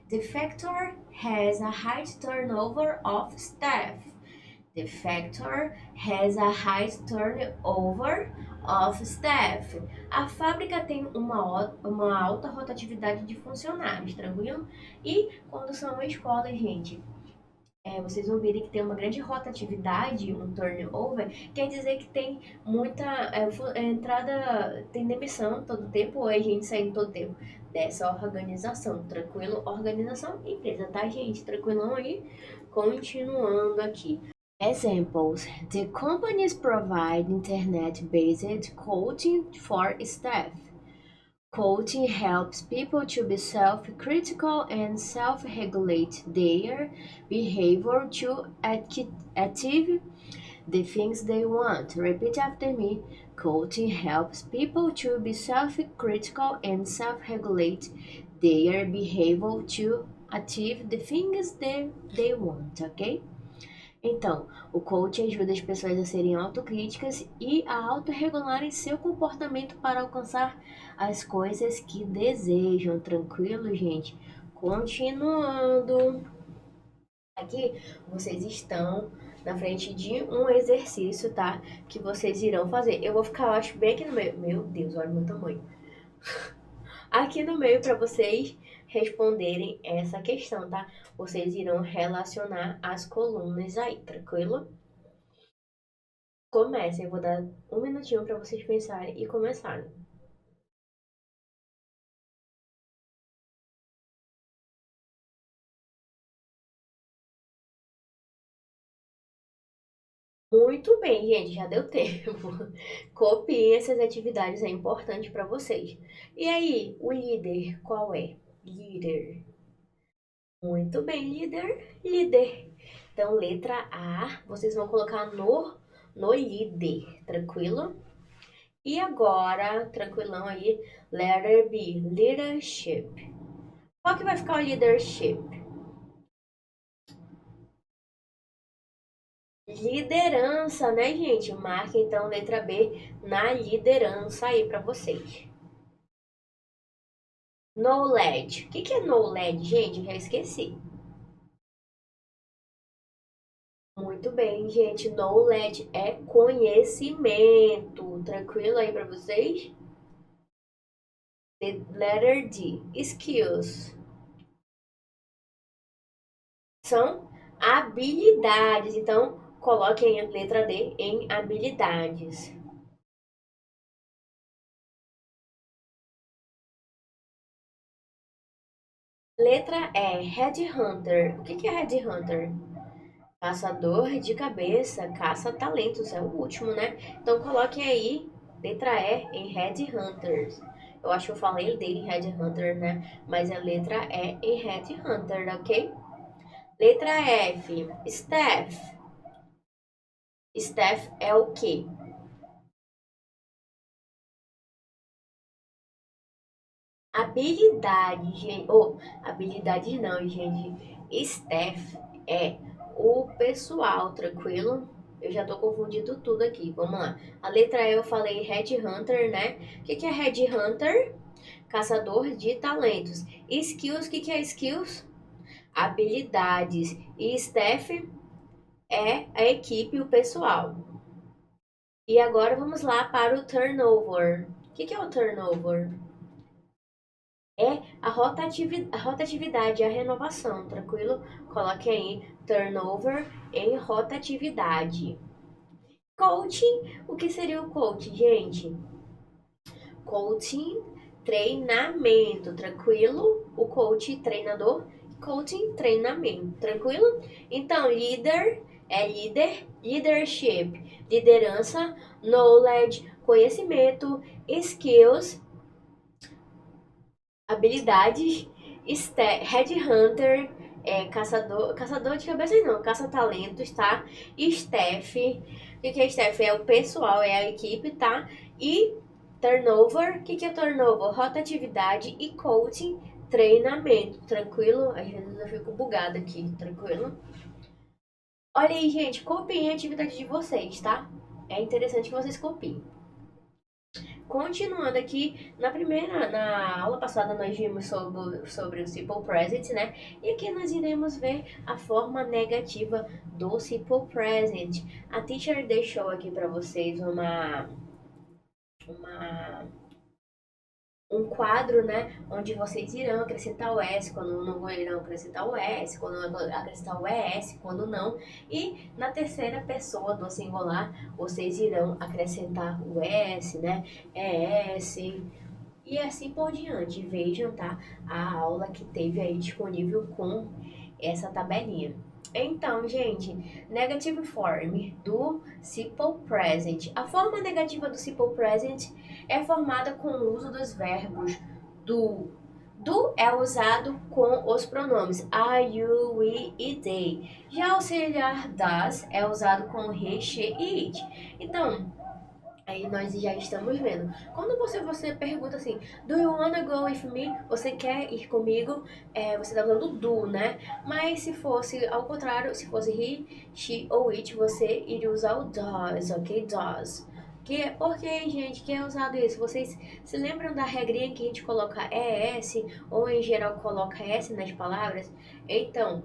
The factor has a high turnover of staff. The factor has a high turnover of staff. A fábrica tem uma alta rotatividade de funcionários, tranquilo? E quando são escolas, gente, vocês ouvirem que tem uma grande rotatividade, um turnover, quer dizer que tem muita entrada, tem demissão todo tempo, ou é gente saindo todo tempo dessa organização, tranquilo? Organização, empresa, tá, gente? Tranquilão aí? Continuando aqui. Examples: the companies provide internet-based coaching for staff. Coaching helps people to be self-critical and self-regulate their behavior to achieve the things they want. Repeat after me. Coaching helps people to be self-critical and self-regulate their behavior to achieve the things they want, ok? Então, o coach ajuda as pessoas a serem autocríticas e a autorregularem seu comportamento para alcançar as coisas que desejam. Tranquilo, gente? Continuando. Aqui, vocês estão na frente de um exercício, tá? Que vocês irão fazer. Eu vou ficar, eu acho, bem aqui no meio. Meu Deus, olha o meu tamanho. Aqui no meio para vocês responderem essa questão, tá? Vocês irão relacionar as colunas aí, tranquilo? Comecem, eu vou dar um minutinho para vocês pensarem e começarem. Muito bem, gente, já deu tempo. Copiem essas atividades, é importante para vocês. E aí, o líder, qual é? Líder. Muito bem, líder, líder. Então, letra A, vocês vão colocar no líder, tranquilo? E agora, tranquilão aí, letter B, leadership. Qual que vai ficar o leadership? Liderança, né, gente? Marca então letra B na liderança aí para vocês. Knowledge. O que é knowledge, gente? Eu já esqueci. Muito bem, gente. Knowledge é conhecimento. Tranquilo aí para vocês? The letter D. Skills. São habilidades. Então, coloquem a letra D em habilidades. Letra E. Headhunter. O que é headhunter? Caçador de cabeça, caça-talentos, é o último, né? Então coloquem aí, letra E em Headhunters. Eu acho que eu falei dele em Headhunter, né? Mas é letra E em Headhunter, ok? Letra F, Staff. Staff é o quê? Habilidade, gente. Habilidade não, gente. Staff é o pessoal, tranquilo? Eu já tô confundindo tudo aqui. Vamos lá. A letra E eu falei Headhunter, né? O que é Headhunter? Caçador de talentos. Skills, o que é skills? Habilidades. E staff é a equipe, o pessoal. E agora vamos lá para o turnover. O que é o turnover? É a rotatividade, a renovação, tranquilo? Coloque aí turnover em rotatividade. Coaching, o que seria o coaching, gente? Coaching, treinamento, tranquilo? O coach, treinador, coaching, treinamento, tranquilo? Então, líder é líder, leadership, liderança, knowledge, conhecimento, skills, habilidades, headhunter, caçador de cabeças não, caça-talentos, tá? Staff, o que é staff? É o pessoal, é a equipe, tá? E turnover, o que é turnover? Rotatividade e coaching, treinamento, tranquilo? Às vezes eu fico bugada aqui, tranquilo? Olha aí, gente, copiem a atividade de vocês, tá? É interessante que vocês copiem. Continuando aqui, na aula passada nós vimos sobre o Simple Present, né? E aqui nós iremos ver a forma negativa do Simple Present. A teacher deixou aqui para vocês uma um quadro, né, onde vocês irão acrescentar o S, quando não irão acrescentar o S, quando acrescentar o ES, quando não. E na terceira pessoa do singular, vocês irão acrescentar o S, né, ES, e assim por diante. Vejam, tá, a aula que teve aí disponível com essa tabelinha. Então, gente, negative form do simple present. A forma negativa do simple present é formada com o uso dos verbos do. Do é usado com os pronomes I, you, we e they. Já o auxiliar das é usado com he, she e it. Então, aí nós já estamos vendo. Quando você pergunta assim, do you wanna go with me? Você quer ir comigo? Você tá usando do, né? Mas se fosse ao contrário, se fosse he, she ou it, você iria usar o does, ok? Does. Por que, gente, que é usado isso? Vocês se lembram da regrinha que a gente coloca ES ou em geral coloca S nas palavras? Então,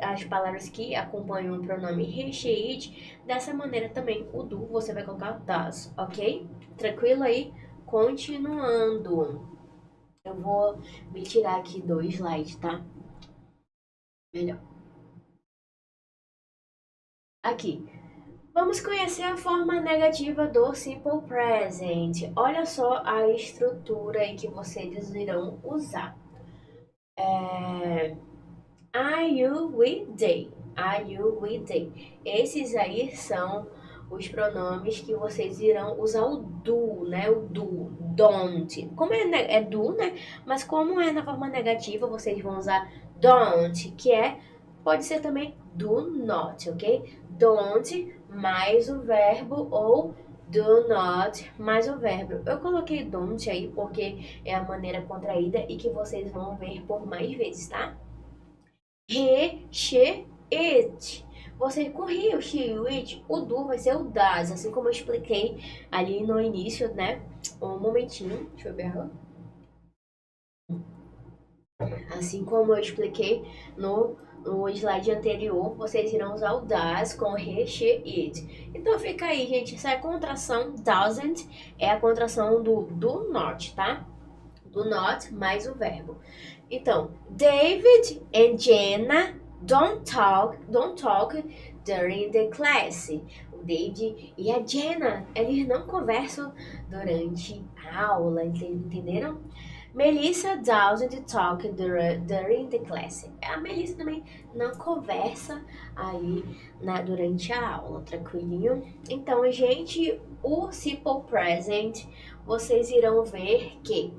as palavras que acompanham o pronome he, she, it, dessa maneira também o do você vai colocar does, ok? Tranquilo aí? Continuando. Eu vou me tirar aqui do slide, tá? Melhor. Aqui. Vamos conhecer a forma negativa do simple present. Olha só a estrutura aí que vocês irão usar. Are you, we, they. Are you, we, they. Esses aí são os pronomes que vocês irão usar o do, né? O do, don't. Como é do, né? Mas como é na forma negativa, vocês vão usar don't, que pode ser também do not, ok? Don't mais o verbo ou do not mais o verbo. Eu coloquei don't aí porque é a maneira contraída e que vocês vão ver por mais vezes, tá? He, she, it. Você com he, o she e o it, o do vai ser o das, assim como eu expliquei ali no início, né? Um momentinho, deixa eu ver ela. Assim como eu expliquei no slide anterior, vocês irão usar o das com he, she, it. Então fica aí, gente, essa é a contração doesn't, é a contração do not, tá? Do not mais o verbo. Então, David and Jenna don't talk during the class. O David e a Jenna, eles não conversam durante a aula, entenderam? Melissa doesn't talk during the class. A Melissa também não conversa aí durante a aula, tranquilinho? Então, gente, o simple present, vocês irão ver que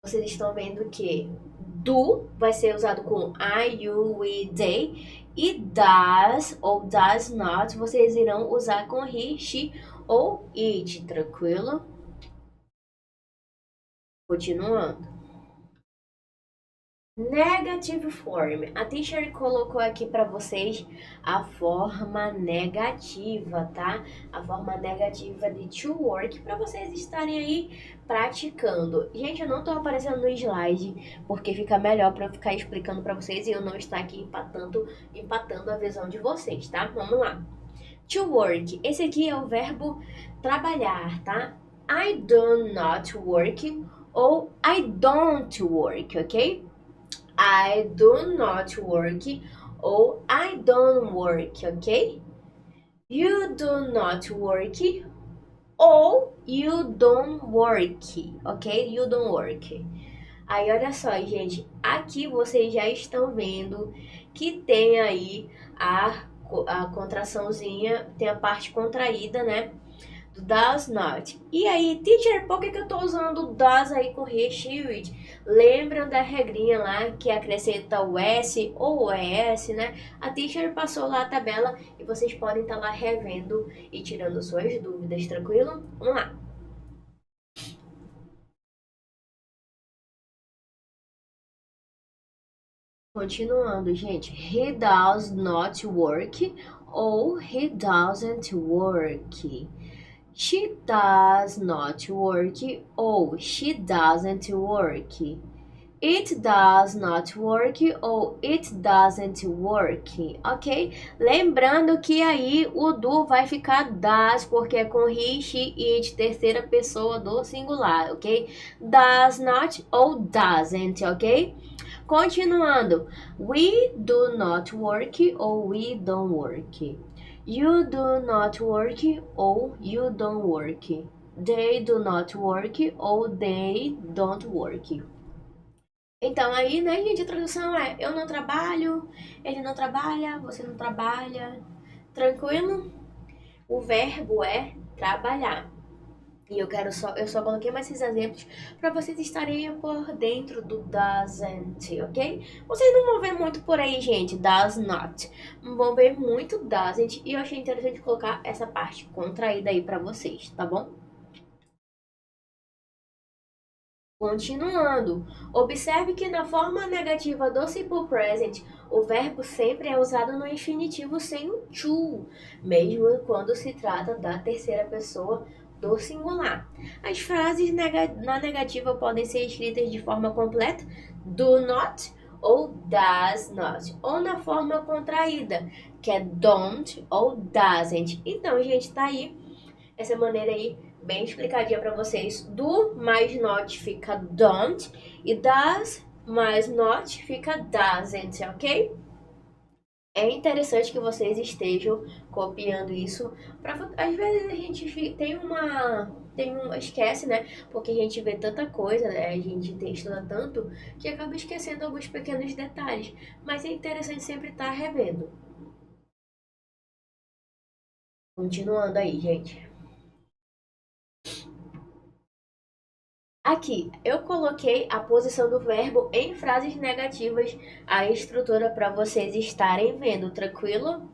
vocês estão vendo que do vai ser usado com I, you, we, they E does ou does not, vocês irão usar com he, she ou it, tranquilo? Continuando. Negative form. A teacher colocou aqui para vocês a forma negativa, tá? A forma negativa de to work para vocês estarem aí praticando. Gente, eu não tô aparecendo no slide porque fica melhor para eu ficar explicando para vocês e eu não estar aqui empatando a visão de vocês, tá? Vamos lá. To work. Esse aqui é o verbo trabalhar, tá? I do not work ou I don't work, ok? I do not work ou I don't work, ok? You do not work ou you don't work, ok? You don't work. Aí, olha só, gente, aqui vocês já estão vendo que tem aí a contraçãozinha, tem a parte contraída, né? Does not. E aí, teacher, por que eu tô usando does aí com he, she, it? Lembram da regrinha lá que acrescenta o S ou o ES, né? A teacher passou lá a tabela e vocês podem estar lá revendo e tirando suas dúvidas, tranquilo? Vamos lá. Continuando, gente. He does not work ou he doesn't work. She does not work ou she doesn't work. It does not work ou it doesn't work, ok? Lembrando que aí o do vai ficar does, porque é com he, she, it, terceira pessoa do singular, ok? Does not ou doesn't, ok? Continuando. We do not work ou we don't work. You do not work ou you don't work. They do not work ou they don't work. Então aí, né, gente, a tradução é eu não trabalho, ele não trabalha, você não trabalha. Tranquilo? O verbo é trabalhar. E eu só coloquei mais esses exemplos para vocês estarem por dentro do doesn't, ok? Vocês não vão ver muito por aí, gente, does not. Vão ver muito doesn't e eu achei interessante colocar essa parte contraída aí para vocês, tá bom? Continuando, observe que na forma negativa do simple present, o verbo sempre é usado no infinitivo sem o to, mesmo quando se trata da terceira pessoa do singular. As frases na negativa podem ser escritas de forma completa, do not ou does not, ou na forma contraída, que é don't ou doesn't. Então, gente, tá aí essa maneira aí bem explicadinha para vocês. Do mais not fica don't e does mais not fica doesn't, ok? É interessante que vocês estejam copiando isso. Às vezes a gente esquece, né? Porque a gente vê tanta coisa, né? A gente estuda tanto que acaba esquecendo alguns pequenos detalhes. Mas é interessante sempre estar revendo. Continuando aí, gente. Aqui, eu coloquei a posição do verbo em frases negativas, a estrutura para vocês estarem vendo, tranquilo?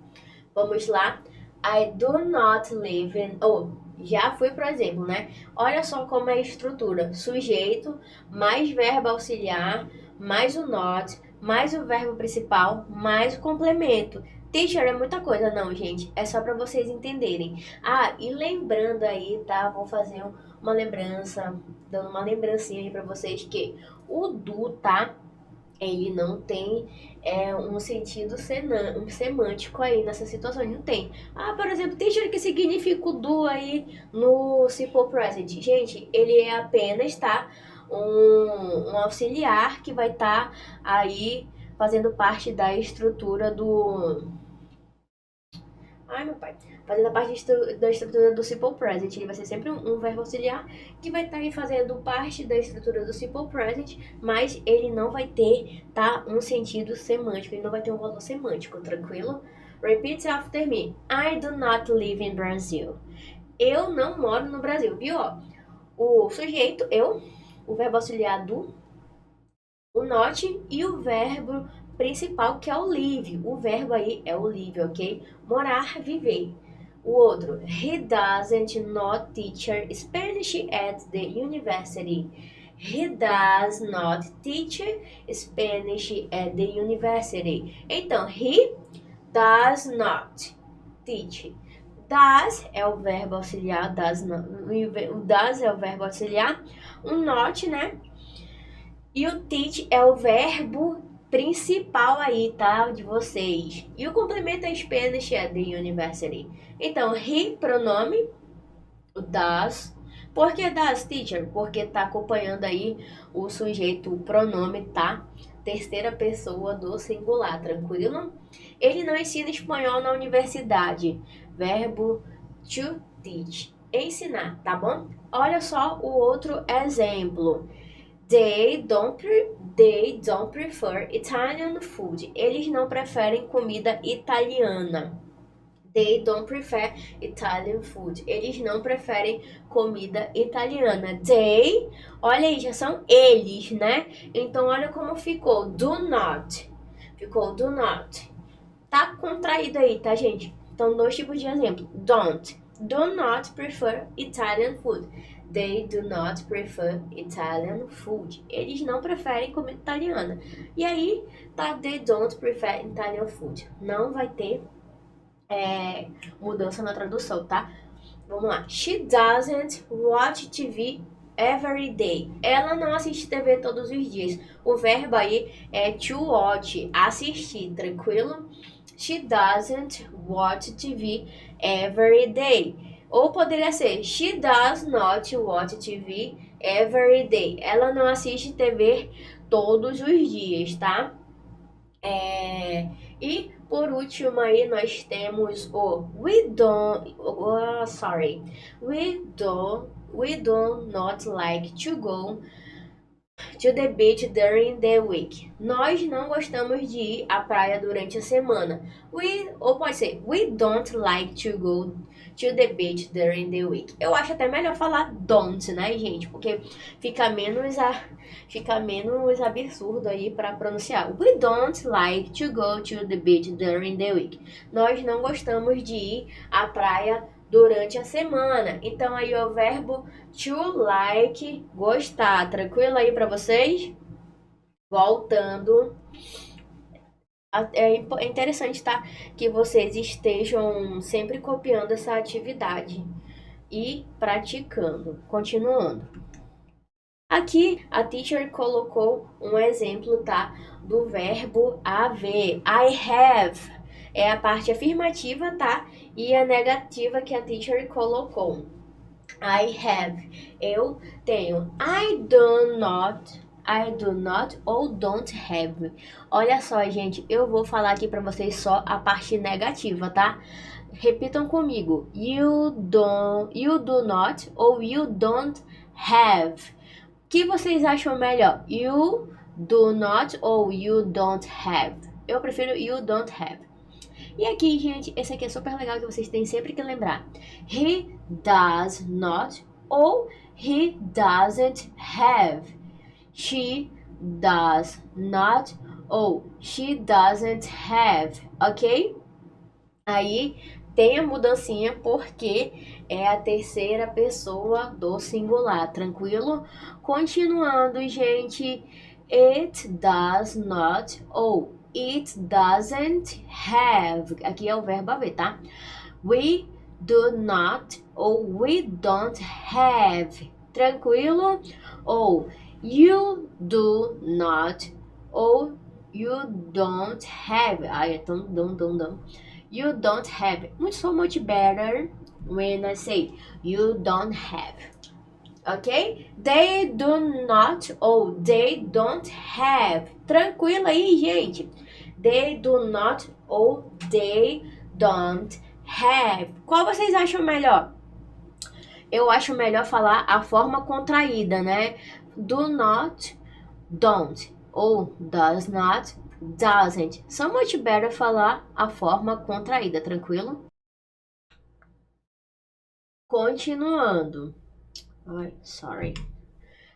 Vamos lá. I do not live in... Oh, já fui pro exemplo, né? Olha só como é a estrutura. Sujeito, mais verbo auxiliar, mais o not, mais o verbo principal, mais o complemento. Teacher, é muita coisa. Não, gente. É só para vocês entenderem. Ah, e lembrando aí, tá? Vou fazer uma lembrança, dando uma lembrancinha aí para vocês que o do, tá? Ele não tem um sentido semântico aí nessa situação, não tem. Ah, por exemplo, teacher, que significa o do aí no simple present? Gente, ele é apenas, tá? Um auxiliar que vai estar aí fazendo parte da estrutura do... Ai, meu pai. Fazendo a parte da estrutura do simple present. Ele vai ser sempre um verbo auxiliar que vai estar aí fazendo parte da estrutura do simple present, mas ele não vai ter, tá, um sentido semântico. Ele não vai ter um valor semântico, tranquilo? Repeat after me. I do not live in Brazil. Eu não moro no Brasil, viu? Ó, o sujeito, eu, o verbo auxiliar do, o not e o verbo principal, que é o live. O verbo aí é o live, ok? Morar, viver. O outro, he doesn't not teach Spanish at the university. He does not teach Spanish at the university. Então, he does not teach. Does é o verbo auxiliar, o does é o verbo auxiliar, o not, né? E o teach é o verbo principal aí, tá? De vocês. E o complemento é Spanish at the university. Então, he, pronome, o does. Por que does, teacher? Porque tá acompanhando aí o sujeito, o pronome, tá? Terceira pessoa do singular, tranquilo? Ele não ensina espanhol na universidade. Verbo to teach. Ensinar, tá bom? Olha só o outro exemplo. They don't prefer Italian food. Eles não preferem comida italiana. They don't prefer Italian food. Eles não preferem comida italiana. They, olha aí, já são eles, né? Então, olha como ficou. Do not. Ficou do not. Tá contraído aí, tá, gente? Então, dois tipos de exemplo. Don't. Do not prefer Italian food. They do not prefer Italian food. Eles não preferem comida italiana. E aí, tá, they don't prefer Italian food. Não vai ter mudança na tradução, tá? Vamos lá. She doesn't watch TV every day. Ela não assiste TV todos os dias. O verbo aí é to watch, assistir, tranquilo? She doesn't watch TV every day. Ou poderia ser she does not watch TV every day. Ela não assiste TV todos os dias, tá? E por último aí nós temos o we do not like to go to the beach during the week. Nós não gostamos de ir à praia durante a semana. Ou pode ser we don't like to go to the beach during the week. Eu acho até melhor falar don't, né, gente? Porque fica menos absurdo aí para pronunciar. We don't like to go to the beach during the week. Nós não gostamos de ir à praia durante a semana. Então aí o verbo to like, gostar. Tranquilo aí para vocês? Voltando. É interessante, tá? Que vocês estejam sempre copiando essa atividade e praticando. Continuando. Aqui a teacher colocou um exemplo, tá? Do verbo haver. I have é a parte afirmativa, tá? E a negativa que a teacher colocou. I have. Eu tenho. I do not ou don't have. Olha só, gente, eu vou falar aqui para vocês só a parte negativa, tá? Repitam comigo. You do not ou you don't have. O que vocês acham melhor? You do not ou you don't have? Eu prefiro you don't have. E aqui, gente, esse aqui é super legal que vocês têm sempre que lembrar. He does not ou he doesn't have. She does not ou she doesn't have, ok? Aí tem a mudancinha porque é a terceira pessoa do singular, tranquilo? Continuando, gente, it does not ou it doesn't have. Aqui é o verbo haver, tá? We do not ou we don't have. Tranquilo? Ou you do not ou you don't have. Ai, é tão dum. You don't have. So much better when I say you don't have. Ok? They do not ou they don't have. Tranquilo aí, gente. They do not ou they don't have. Qual vocês acham melhor? Eu acho melhor falar a forma contraída, né? Do not, don't. Ou does not, doesn't. So much better falar a forma contraída, tranquilo? Continuando. Ai, sorry.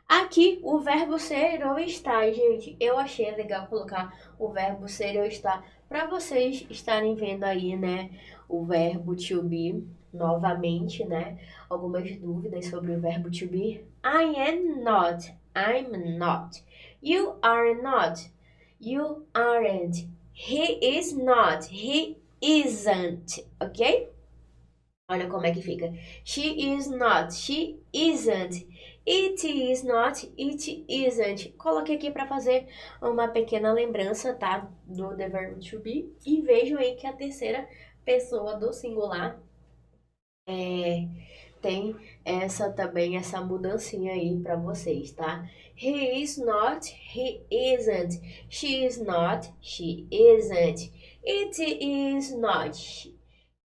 Aqui, o verbo ser ou estar, gente. Eu achei legal colocar o verbo ser ou estar para vocês estarem vendo aí, né? O verbo to be novamente, né? Algumas dúvidas sobre o verbo to be. I am not. I'm not. You are not. You aren't. He is not. He isn't. Ok? Olha como é que fica. She is not. She isn't. It is not. It isn't. Coloquei aqui para fazer uma pequena lembrança, tá? Do the verb to be. E vejam aí que a terceira pessoa do singular tem essa mudancinha aí para vocês, tá? He is not. He isn't. She is not. She isn't. It is not.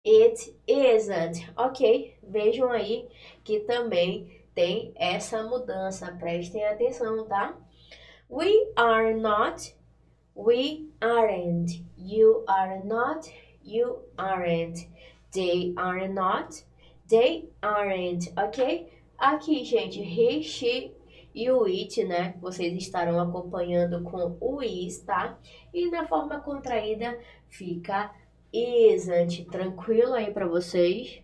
It isn't. Ok, vejam aí que também tem essa mudança. Prestem atenção, tá? We are not. We aren't. You are not. You aren't. They are not. They aren't. Ok? Aqui, gente, he, she e o it, né? Vocês estarão acompanhando com o is, tá? E na forma contraída fica isn't. Tranquilo aí para vocês?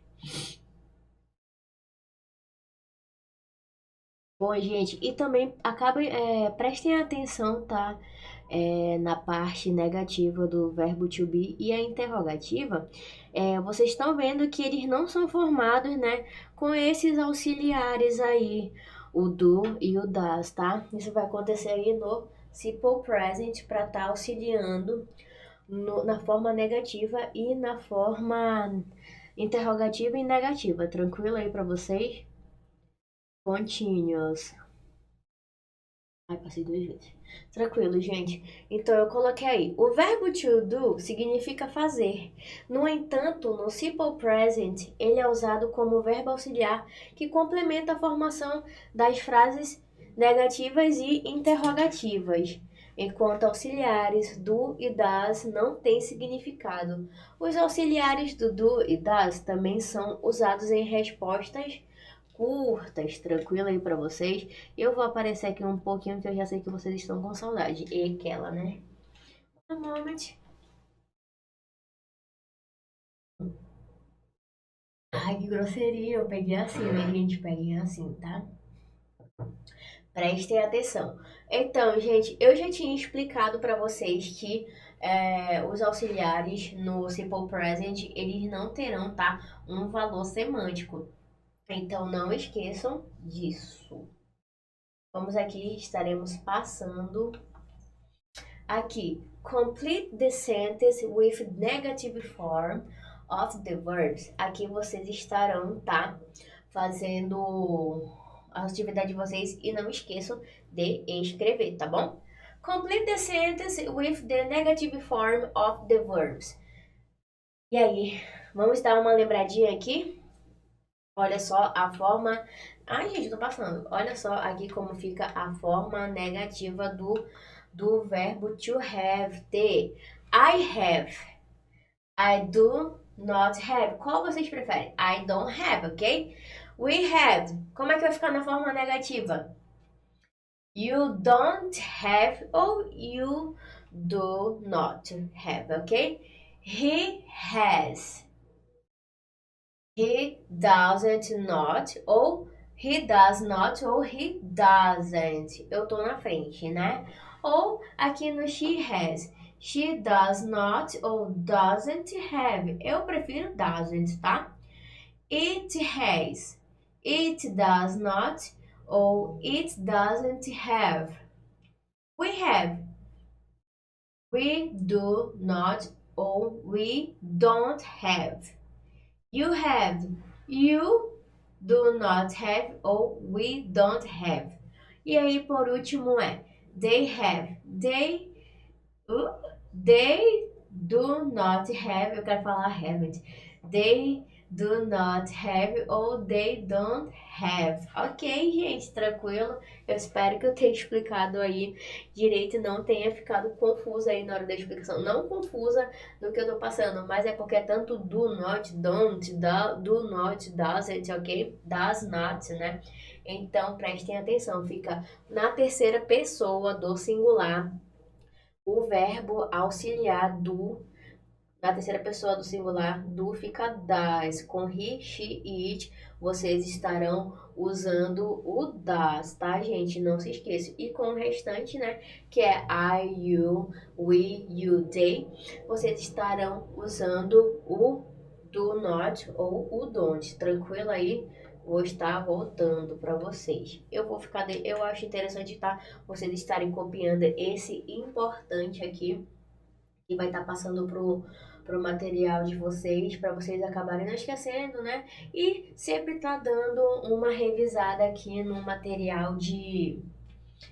Bom, gente, e também prestem atenção, tá? Na parte negativa do verbo to be e a interrogativa. Vocês estão vendo que eles não são formados, né? Com esses auxiliares aí, o do e o das, tá? Isso vai acontecer aí no simple present para estar auxiliando na forma negativa e na forma interrogativa e negativa. Tranquilo aí para vocês? Continuous. Ai, passei 2 vezes. Tranquilo, gente. Então eu coloquei aí. O verbo to do significa fazer. No entanto, no simple present, ele é usado como verbo auxiliar que complementa a formação das frases negativas e interrogativas, enquanto auxiliares do e das não têm significado. Os auxiliares do e das também são usados em respostas curtas, tranquilo aí pra vocês. Eu vou aparecer aqui um pouquinho que eu já sei que vocês estão com saudade. E aquela, né? Um moment. Ai, que grosseria. Eu peguei assim, né, gente? Peguei assim, tá? Prestem atenção. Então, gente, eu já tinha explicado pra vocês que os auxiliares no Simple Present, eles não terão, tá? Um valor semântico. Então, não esqueçam disso. Vamos aqui, estaremos passando aqui. Complete the sentence with negative form of the verbs. Aqui vocês estarão, tá? Fazendo a atividade de vocês e não esqueçam de escrever, tá bom? Complete the sentence with the negative form of the verbs. E aí, vamos dar uma lembradinha aqui? Olha só a forma. Ai, gente, tô passando. Olha só aqui como fica a forma negativa do verbo to have, ter. I have. I do not have. Qual vocês preferem? I don't have, ok? We have. Como é que vai ficar na forma negativa? You don't have ou you do not have, ok? He has. He doesn't not ou he does not ou he doesn't. Eu tô na frente, né? Ou aqui no she has. She does not ou doesn't have. Eu prefiro doesn't, tá? It has. It does not ou it doesn't have. We have. We do not ou we don't have. You have. You do not have ou we don't have. E aí, por último, they have. They do not have. Eu quero falar haven't. They do not have ou they don't have. Ok, gente, tranquilo? Eu espero que eu tenha explicado aí direito e não tenha ficado confusa aí na hora da explicação. Não confusa do que eu tô passando, mas é porque é tanto do not, don't, do not, doesn't, ok? Does not, né? Então prestem atenção, fica na terceira pessoa do singular o verbo auxiliar do. Na terceira pessoa do singular, do fica das. Com he, she e it, vocês estarão usando o das, tá, gente? Não se esqueça. E com o restante, né, que é I, you, we, you, they, vocês estarão usando o do not ou o don't. Tranquilo aí? Vou estar voltando para vocês. Eu acho interessante, tá? Vocês estarem copiando esse importante aqui que vai estar passando pro material de vocês, para vocês acabarem não esquecendo, né? E sempre tá dando uma revisada aqui no material de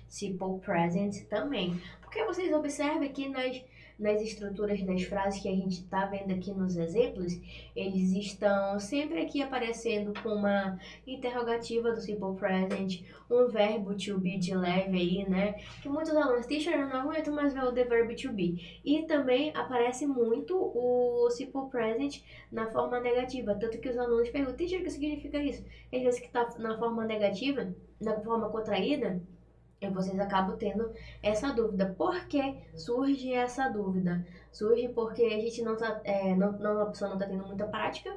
simple present também. Porque vocês observem que nas estruturas das frases que a gente está vendo aqui nos exemplos, eles estão sempre aqui aparecendo com uma interrogativa do simple present, um verbo to be de leve aí, né? Que muitos alunos, teacher, eu não aguento mais ver o the verb to be. E também aparece muito o simple present na forma negativa, tanto que os alunos perguntam, teacher, o que significa isso? Às vezes que está na forma negativa, na forma contraída, e vocês acabam tendo essa dúvida. Por que surge essa dúvida? Surge porque a gente não tá, a pessoa não está tendo muita prática,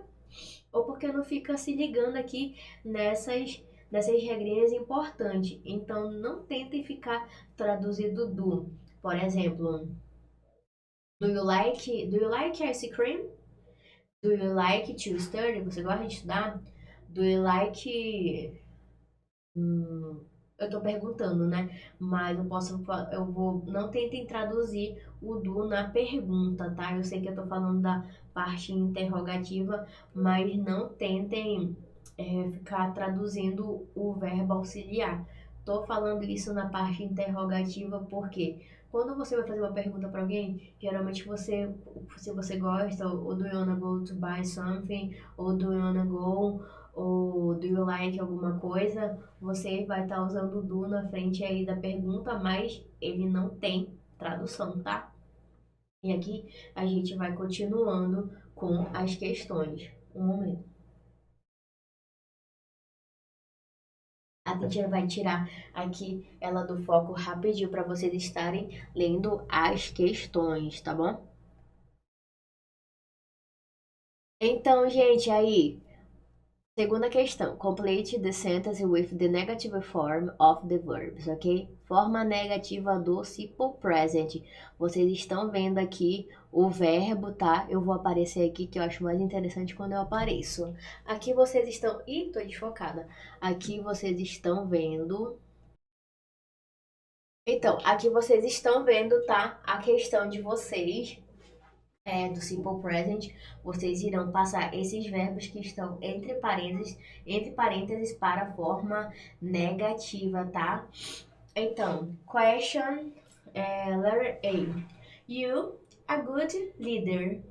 ou porque não fica se ligando aqui nessas regrinhas importantes. Então, não tentem ficar traduzido do. Por exemplo, do you like ice cream? Do you like to study? Você gosta de estudar? Do you like eu tô perguntando, né? Mas eu vou, não tentem traduzir o do na pergunta, tá? Eu sei que eu tô falando da parte interrogativa, mas não tentem ficar traduzindo o verbo auxiliar. Tô falando isso na parte interrogativa porque quando você vai fazer uma pergunta para alguém, geralmente se você gosta, ou do you wanna go to buy something, ou do you wanna go, ou do you like alguma coisa, você vai estar usando o do na frente aí da pergunta, mas ele não tem tradução, tá? E aqui a gente vai continuando com as questões. Um momento. A teacher vai tirar aqui ela do foco rapidinho para vocês estarem lendo as questões, tá bom? Então, gente, aí, segunda questão. Complete the sentence with the negative form of the verbs, ok? Forma negativa do simple present. Vocês estão vendo aqui o verbo, tá? Eu vou aparecer aqui, que eu acho mais interessante quando eu apareço. Aqui vocês estão... Ih, tô desfocada. Aqui vocês estão vendo... Então, aqui vocês estão vendo, tá? A questão de vocês do simple present, vocês irão passar esses verbos que estão entre parênteses para a forma negativa, tá? Então, question letter A. You a good leader.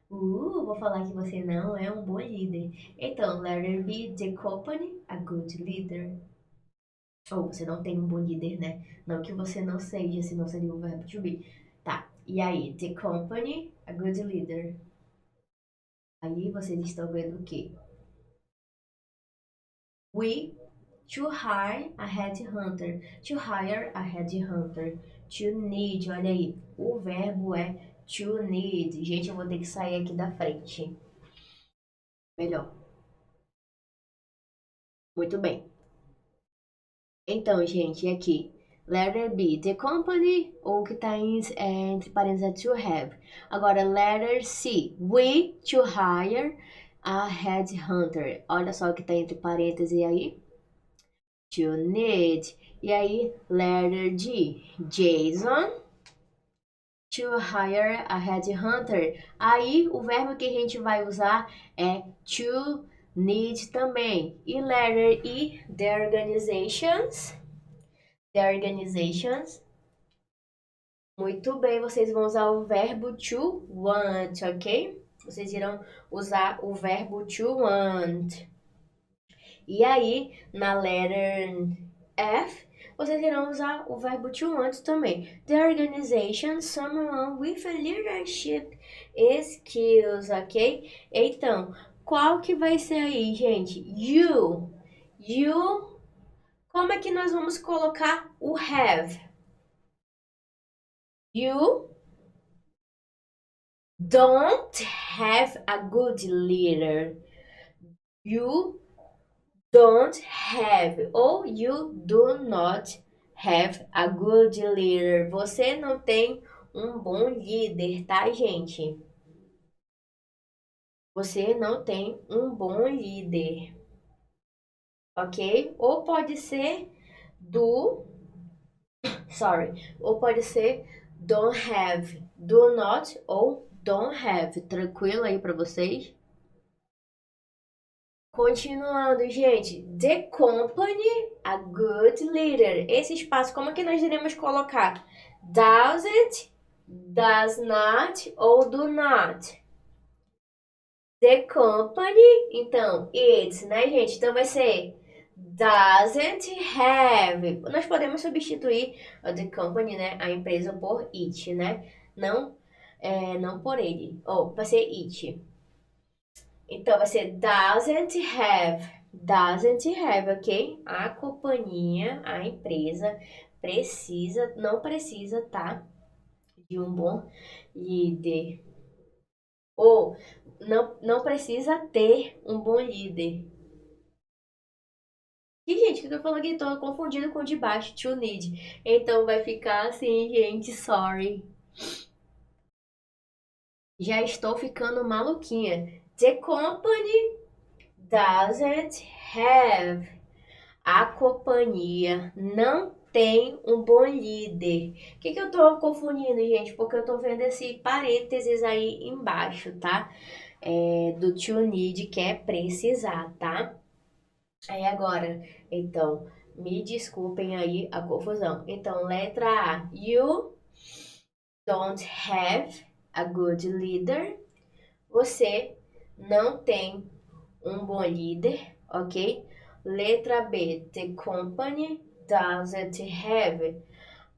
Vou falar que você não é um bom líder. Então, letter B, the company, a good leader. Ou você não tem um bom líder, né? Não que você não seja, senão seria o verbo to be. Tá, e aí, the company, a good leader. Aí vocês estão vendo o quê? We to hire a headhunter. To hire a headhunter. To need, olha aí. O verbo é to need. Gente, eu vou ter que sair aqui da frente. Melhor. Muito bem. Então, gente, aqui. Letter B, the company, ou que tá entre parênteses é to have. Agora, letter C, we to hire a headhunter. Olha só o que tá entre parênteses aí. To need. E aí, letter D, Jason to hire a headhunter. Aí, o verbo que a gente vai usar é to need também. E letter E, the organizations. The organizations. Muito bem, vocês vão usar o verbo to want, ok? vocês irão usar o verbo to want. E aí, na letter F, vocês irão usar o verbo to want também. The organization, someone with a leadership skills, ok? Então, qual que vai ser aí, gente? You. You. Como é que nós vamos colocar o have? You don't have a good leader. You don't have ou you do not have a good leader. Você não tem um bom líder, tá, gente? Você não tem um bom líder, ok? Ou pode ser ou pode ser don't have, do not ou don't have. Tranquilo aí pra vocês? Continuando, gente. The company, a good leader. Esse espaço, como é que nós iremos colocar? Doesn't, does not ou do not? The company, então, it, né, gente? Então vai ser doesn't have. Nós podemos substituir o the company, né, a empresa por it, né? Não, não por ele. Ou vai ser it. Então vai ser doesn't have. Doesn't have, ok? A companhia, a empresa não precisa, tá? De um bom líder. Ou não precisa ter um bom líder. E, gente, o que eu tô falando aqui? Tô confundindo com o de baixo, to need. Então vai ficar assim, gente, sorry. Já estou ficando maluquinha. The company doesn't have. A companhia não tem um bom líder. O que eu tô confundindo, gente? Porque eu tô vendo esse parênteses aí embaixo, tá? Do to need, que é precisar, tá? Aí agora, então, me desculpem aí a confusão. Então, letra A. You don't have a good leader. Você não tem um bom líder, ok? Letra B. The company doesn't have.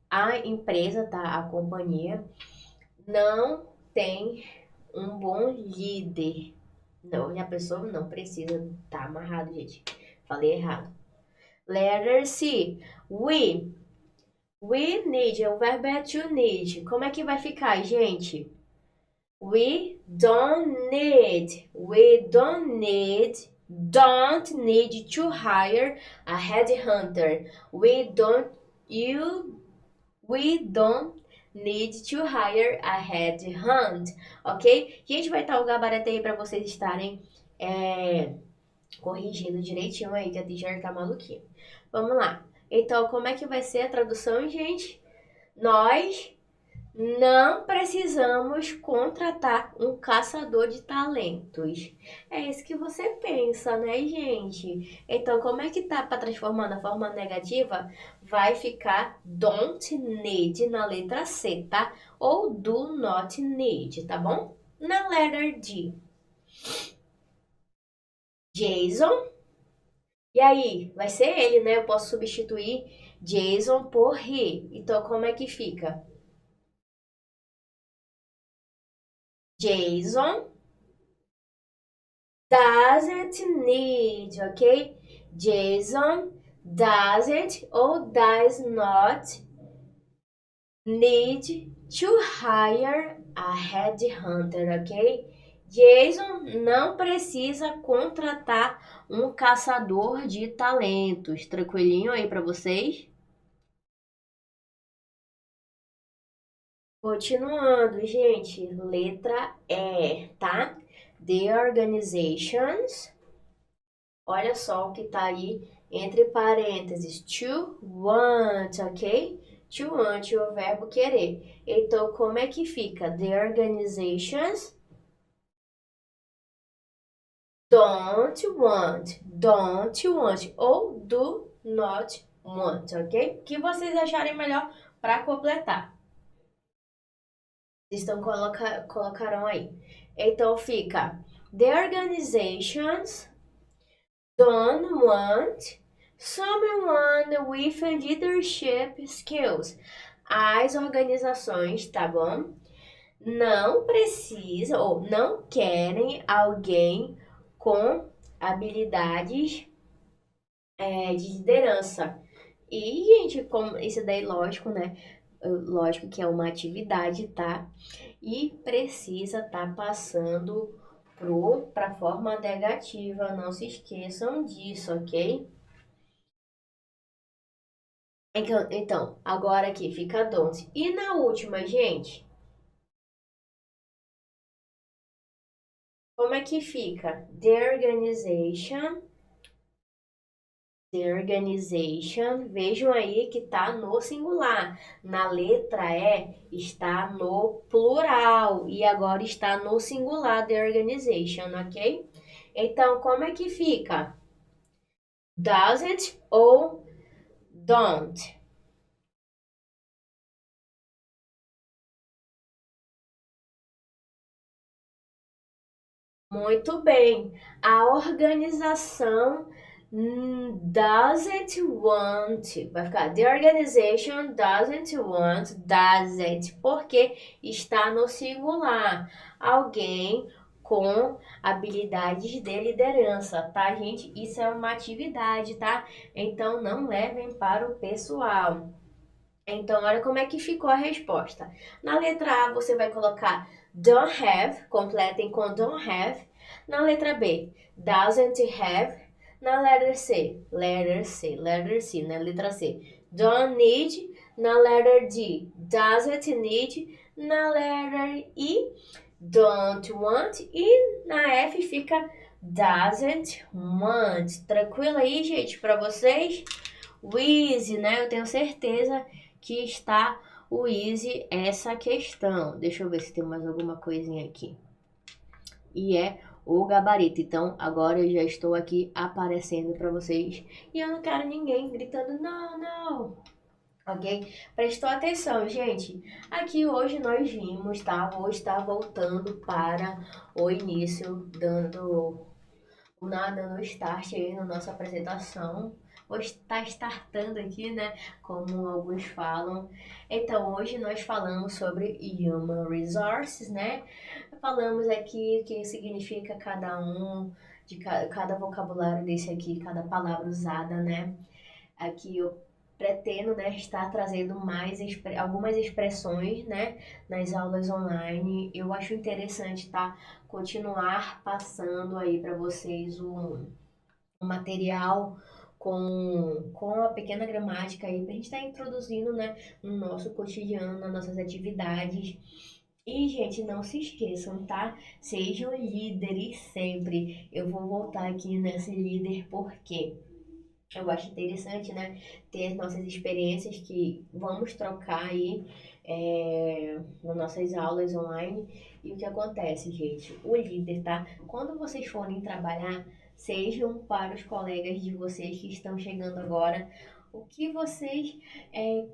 A empresa, tá? A companhia não tem um bom líder. Não, a pessoa não precisa. Tá amarrado, gente. Falei errado. Letter C. We. We need. O verbo é to need. Como é que vai ficar, gente? We don't need. We don't need. Don't need to hire a headhunter. We don't need to hire a headhunt. Ok? Gente, vai estar o gabarito aí para vocês estarem corrigindo direitinho aí, que a teacher tá maluquinha. Vamos lá. Então, como é que vai ser a tradução, gente? Nós não precisamos contratar um caçador de talentos. É isso que você pensa, né, gente? Então, como é que tá para transformar na forma negativa? Vai ficar don't need na letra C, tá? Ou do not need, tá bom? Na letra D. Jason. E aí, vai ser ele, né? Eu posso substituir Jason por he. Então, como é que fica? Jason doesn't need, ok? Jason doesn't ou does not need to hire a headhunter, ok? Jason não precisa contratar um caçador de talentos. Tranquilinho aí para vocês? Continuando, gente, letra E, tá? The organizations. Olha só o que tá aí entre parênteses. To want, ok? To want, o verbo querer. Então, como é que fica? The organizations don't want ou do not want, ok? O que vocês acharem melhor para completar? Colocaram aí. Então fica: The organizations don't want someone with leadership skills. As organizações, tá bom? Não precisam ou não querem alguém com habilidades de liderança. E, gente, como isso daí, lógico, né? Lógico que é uma atividade, tá? E precisa estar passando para forma negativa. Não se esqueçam disso, ok? Então, agora aqui fica 12. E na última, gente, como é que fica? The organization, vejam aí que tá no singular. Na letra E está no plural e agora está no singular, the organization, ok? Então, como é que fica? Doesn't ou don't? Muito bem. A organização doesn't want. Vai ficar the organization doesn't want, doesn't, porque está no singular. Alguém com habilidades de liderança, tá, gente? Isso é uma atividade, tá? Então não levem para o pessoal. Então, olha como é que ficou a resposta. Na letra A, você vai colocar don't have, completem com don't have. Na letra B, doesn't have. Na letra C, letter C, na letra C, don't need. Na letra D, doesn't need. Na letra E, don't want. E na F fica doesn't want. Tranquilo aí, gente, para vocês? O easy, né? Eu tenho certeza que está o easy essa questão. Deixa eu ver se tem mais alguma coisinha aqui. E é o gabarito. Então, agora eu já estou aqui aparecendo para vocês. E eu não quero ninguém gritando não, não. Ok? Prestou atenção, gente. Aqui hoje nós vimos, tá? Vou estar voltando para o início, dando start aí na nossa apresentação. Vou estar startando aqui, né? Como alguns falam. Então, hoje nós falamos sobre Human Resources, né? Falamos aqui o que significa cada um, de cada vocabulário desse aqui, cada palavra usada, né? Aqui eu pretendo, né, estar trazendo mais algumas expressões, né, nas aulas online. Eu acho interessante, tá, continuar passando aí para vocês um material com a pequena gramática aí, pra gente estar introduzindo, né, no nosso cotidiano, nas nossas atividades. E, gente, não se esqueçam, tá? Sejam líderes sempre. Eu vou voltar aqui nesse líder porque eu acho interessante, né, ter as nossas experiências que vamos trocar aí nas nossas aulas online. E o que acontece, gente? O líder, tá? Quando vocês forem trabalhar, sejam para os colegas de vocês que estão chegando agora, o que vocês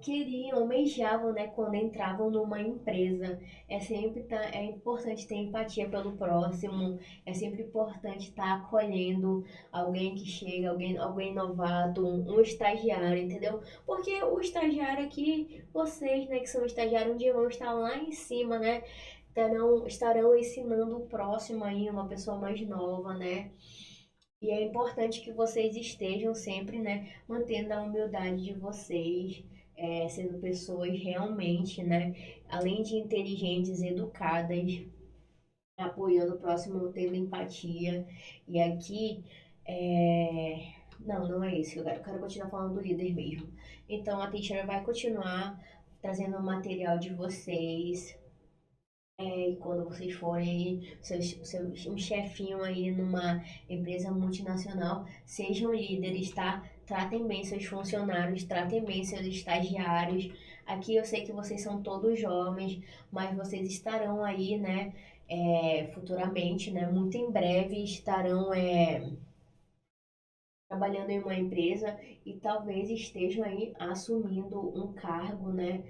queriam, almejavam, né, quando entravam numa empresa. É importante ter empatia pelo próximo, é sempre importante estar acolhendo alguém que chega, alguém novato, um estagiário, entendeu? Porque o estagiário aqui, vocês, né, que são estagiários, um dia vão estar lá em cima, né? Estarão ensinando o próximo aí, uma pessoa mais nova, né? E é importante que vocês estejam sempre, né, mantendo a humildade de vocês, sendo pessoas realmente, né, além de inteligentes, educadas, apoiando o próximo, tendo empatia. E aqui, não é isso. Eu quero continuar falando do líder mesmo. Então, a teacher vai continuar trazendo o material de vocês. E quando vocês forem aí, um chefinho aí numa empresa multinacional, sejam líderes, tá? Tratem bem seus funcionários, tratem bem seus estagiários. Aqui eu sei que vocês são todos jovens, mas vocês estarão aí, né? Futuramente, né? Muito em breve estarão trabalhando em uma empresa e talvez estejam aí assumindo um cargo, né?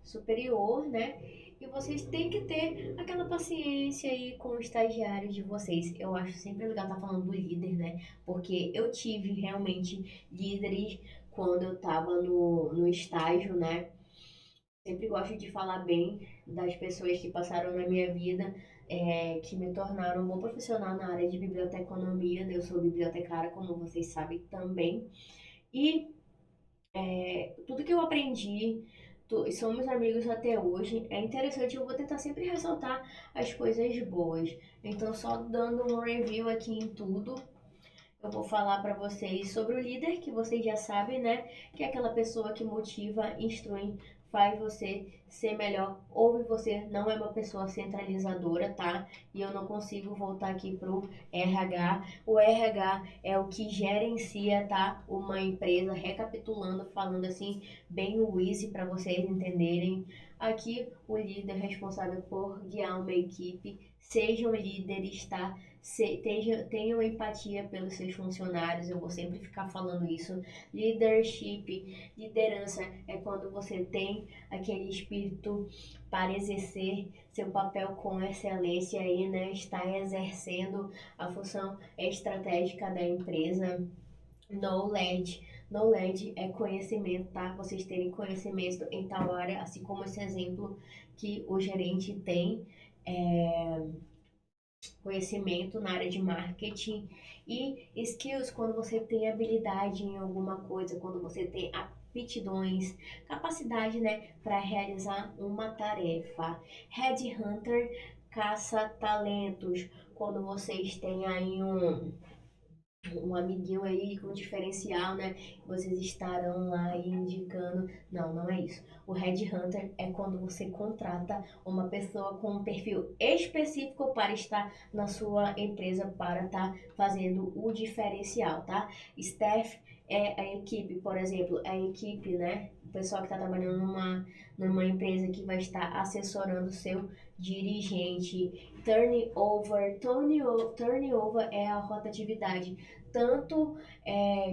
Superior, né? e vocês têm que ter aquela paciência aí com o estagiário de vocês. Eu acho sempre legal estar falando do líder, né? Porque eu tive realmente líderes quando eu estava no estágio, né? Sempre gosto de falar bem das pessoas que passaram na minha vida, que me tornaram um bom profissional na área de biblioteconomia, né? Eu sou bibliotecária, como vocês sabem também. E tudo que eu aprendi, somos amigos até hoje. É interessante, eu vou tentar sempre ressaltar as coisas boas. Então, só dando um review aqui em tudo, eu vou falar para vocês sobre o líder, que vocês já sabem, né? Que é aquela pessoa que motiva, instrui, faz você ser melhor, ouve você, não é uma pessoa centralizadora, tá? E eu não consigo voltar aqui pro RH. O RH é o que gerencia, tá? Uma empresa, recapitulando, falando assim, bem o easy para vocês entenderem. Aqui, o líder responsável por guiar uma equipe, sejam líderes, tá? Tenham empatia pelos seus funcionários, eu vou sempre ficar falando isso. Leadership, liderança é quando você tem aquele espírito para exercer seu papel com excelência aí, né? Está exercendo a função estratégica da empresa. Knowledge. Knowledge é conhecimento, tá? Vocês terem conhecimento em tal área, assim como esse exemplo que o gerente tem. É, conhecimento na área de marketing e skills quando você tem habilidade em alguma coisa, quando você tem aptidões, capacidade, né, para realizar uma tarefa. Headhunter caça talentos, quando vocês têm aí um amiguinho aí com diferencial, né? Vocês estarão lá indicando. Não, não é isso. O Headhunter é quando você contrata uma pessoa com um perfil específico para estar na sua empresa para estar fazendo o diferencial, tá? Staff é a equipe, por exemplo, a equipe, né? O pessoal que está trabalhando numa empresa que vai estar assessorando o seu dirigente. Turnover é a rotatividade tanto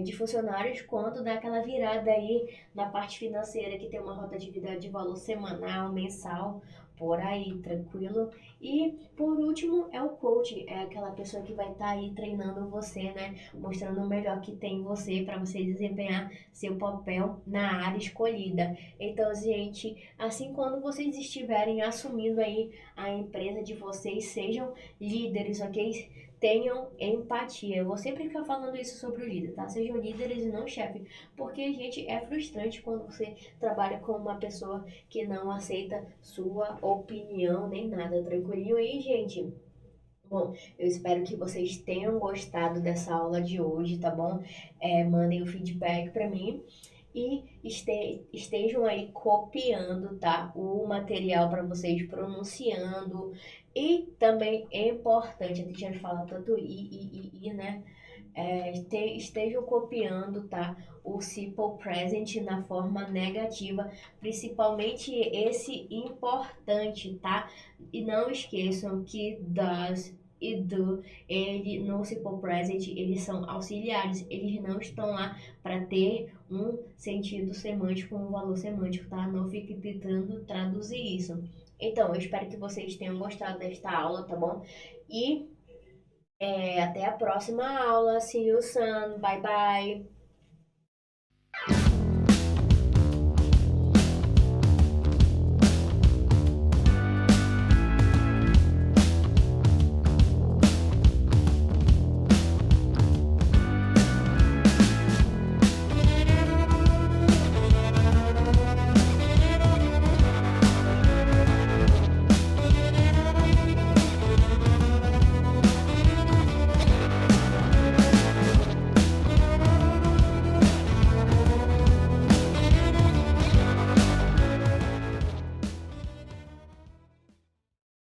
de funcionários quanto daquela virada aí na parte financeira que tem uma rotatividade de valor semanal, mensal, por aí, tranquilo. E por último é o coach, é aquela pessoa que vai estar aí treinando você, né? Mostrando o melhor que tem em você para você desempenhar seu papel na área escolhida. Então, gente, assim quando vocês estiverem assumindo aí a empresa de vocês, sejam líderes, ok? Tenham empatia. Eu vou sempre ficar falando isso sobre o líder, tá? Sejam líderes e não chefe. Porque, gente, é frustrante quando você trabalha com uma pessoa que não aceita sua opinião nem nada. Tranquilinho aí, gente? Bom, eu espero que vocês tenham gostado dessa aula de hoje, tá bom? Mandem o feedback para mim e estejam aí copiando, tá? O material para vocês pronunciando. E também é importante, a gente fala tanto i, né? Estejam copiando, tá? O simple present na forma negativa, principalmente esse importante, tá? E não esqueçam que does e do, ele no simple present, eles são auxiliares, eles não estão lá para ter um sentido semântico, um valor semântico, tá? Não fique tentando traduzir isso. Então, eu espero que vocês tenham gostado desta aula, tá bom? E até a próxima aula. See you soon. Bye bye.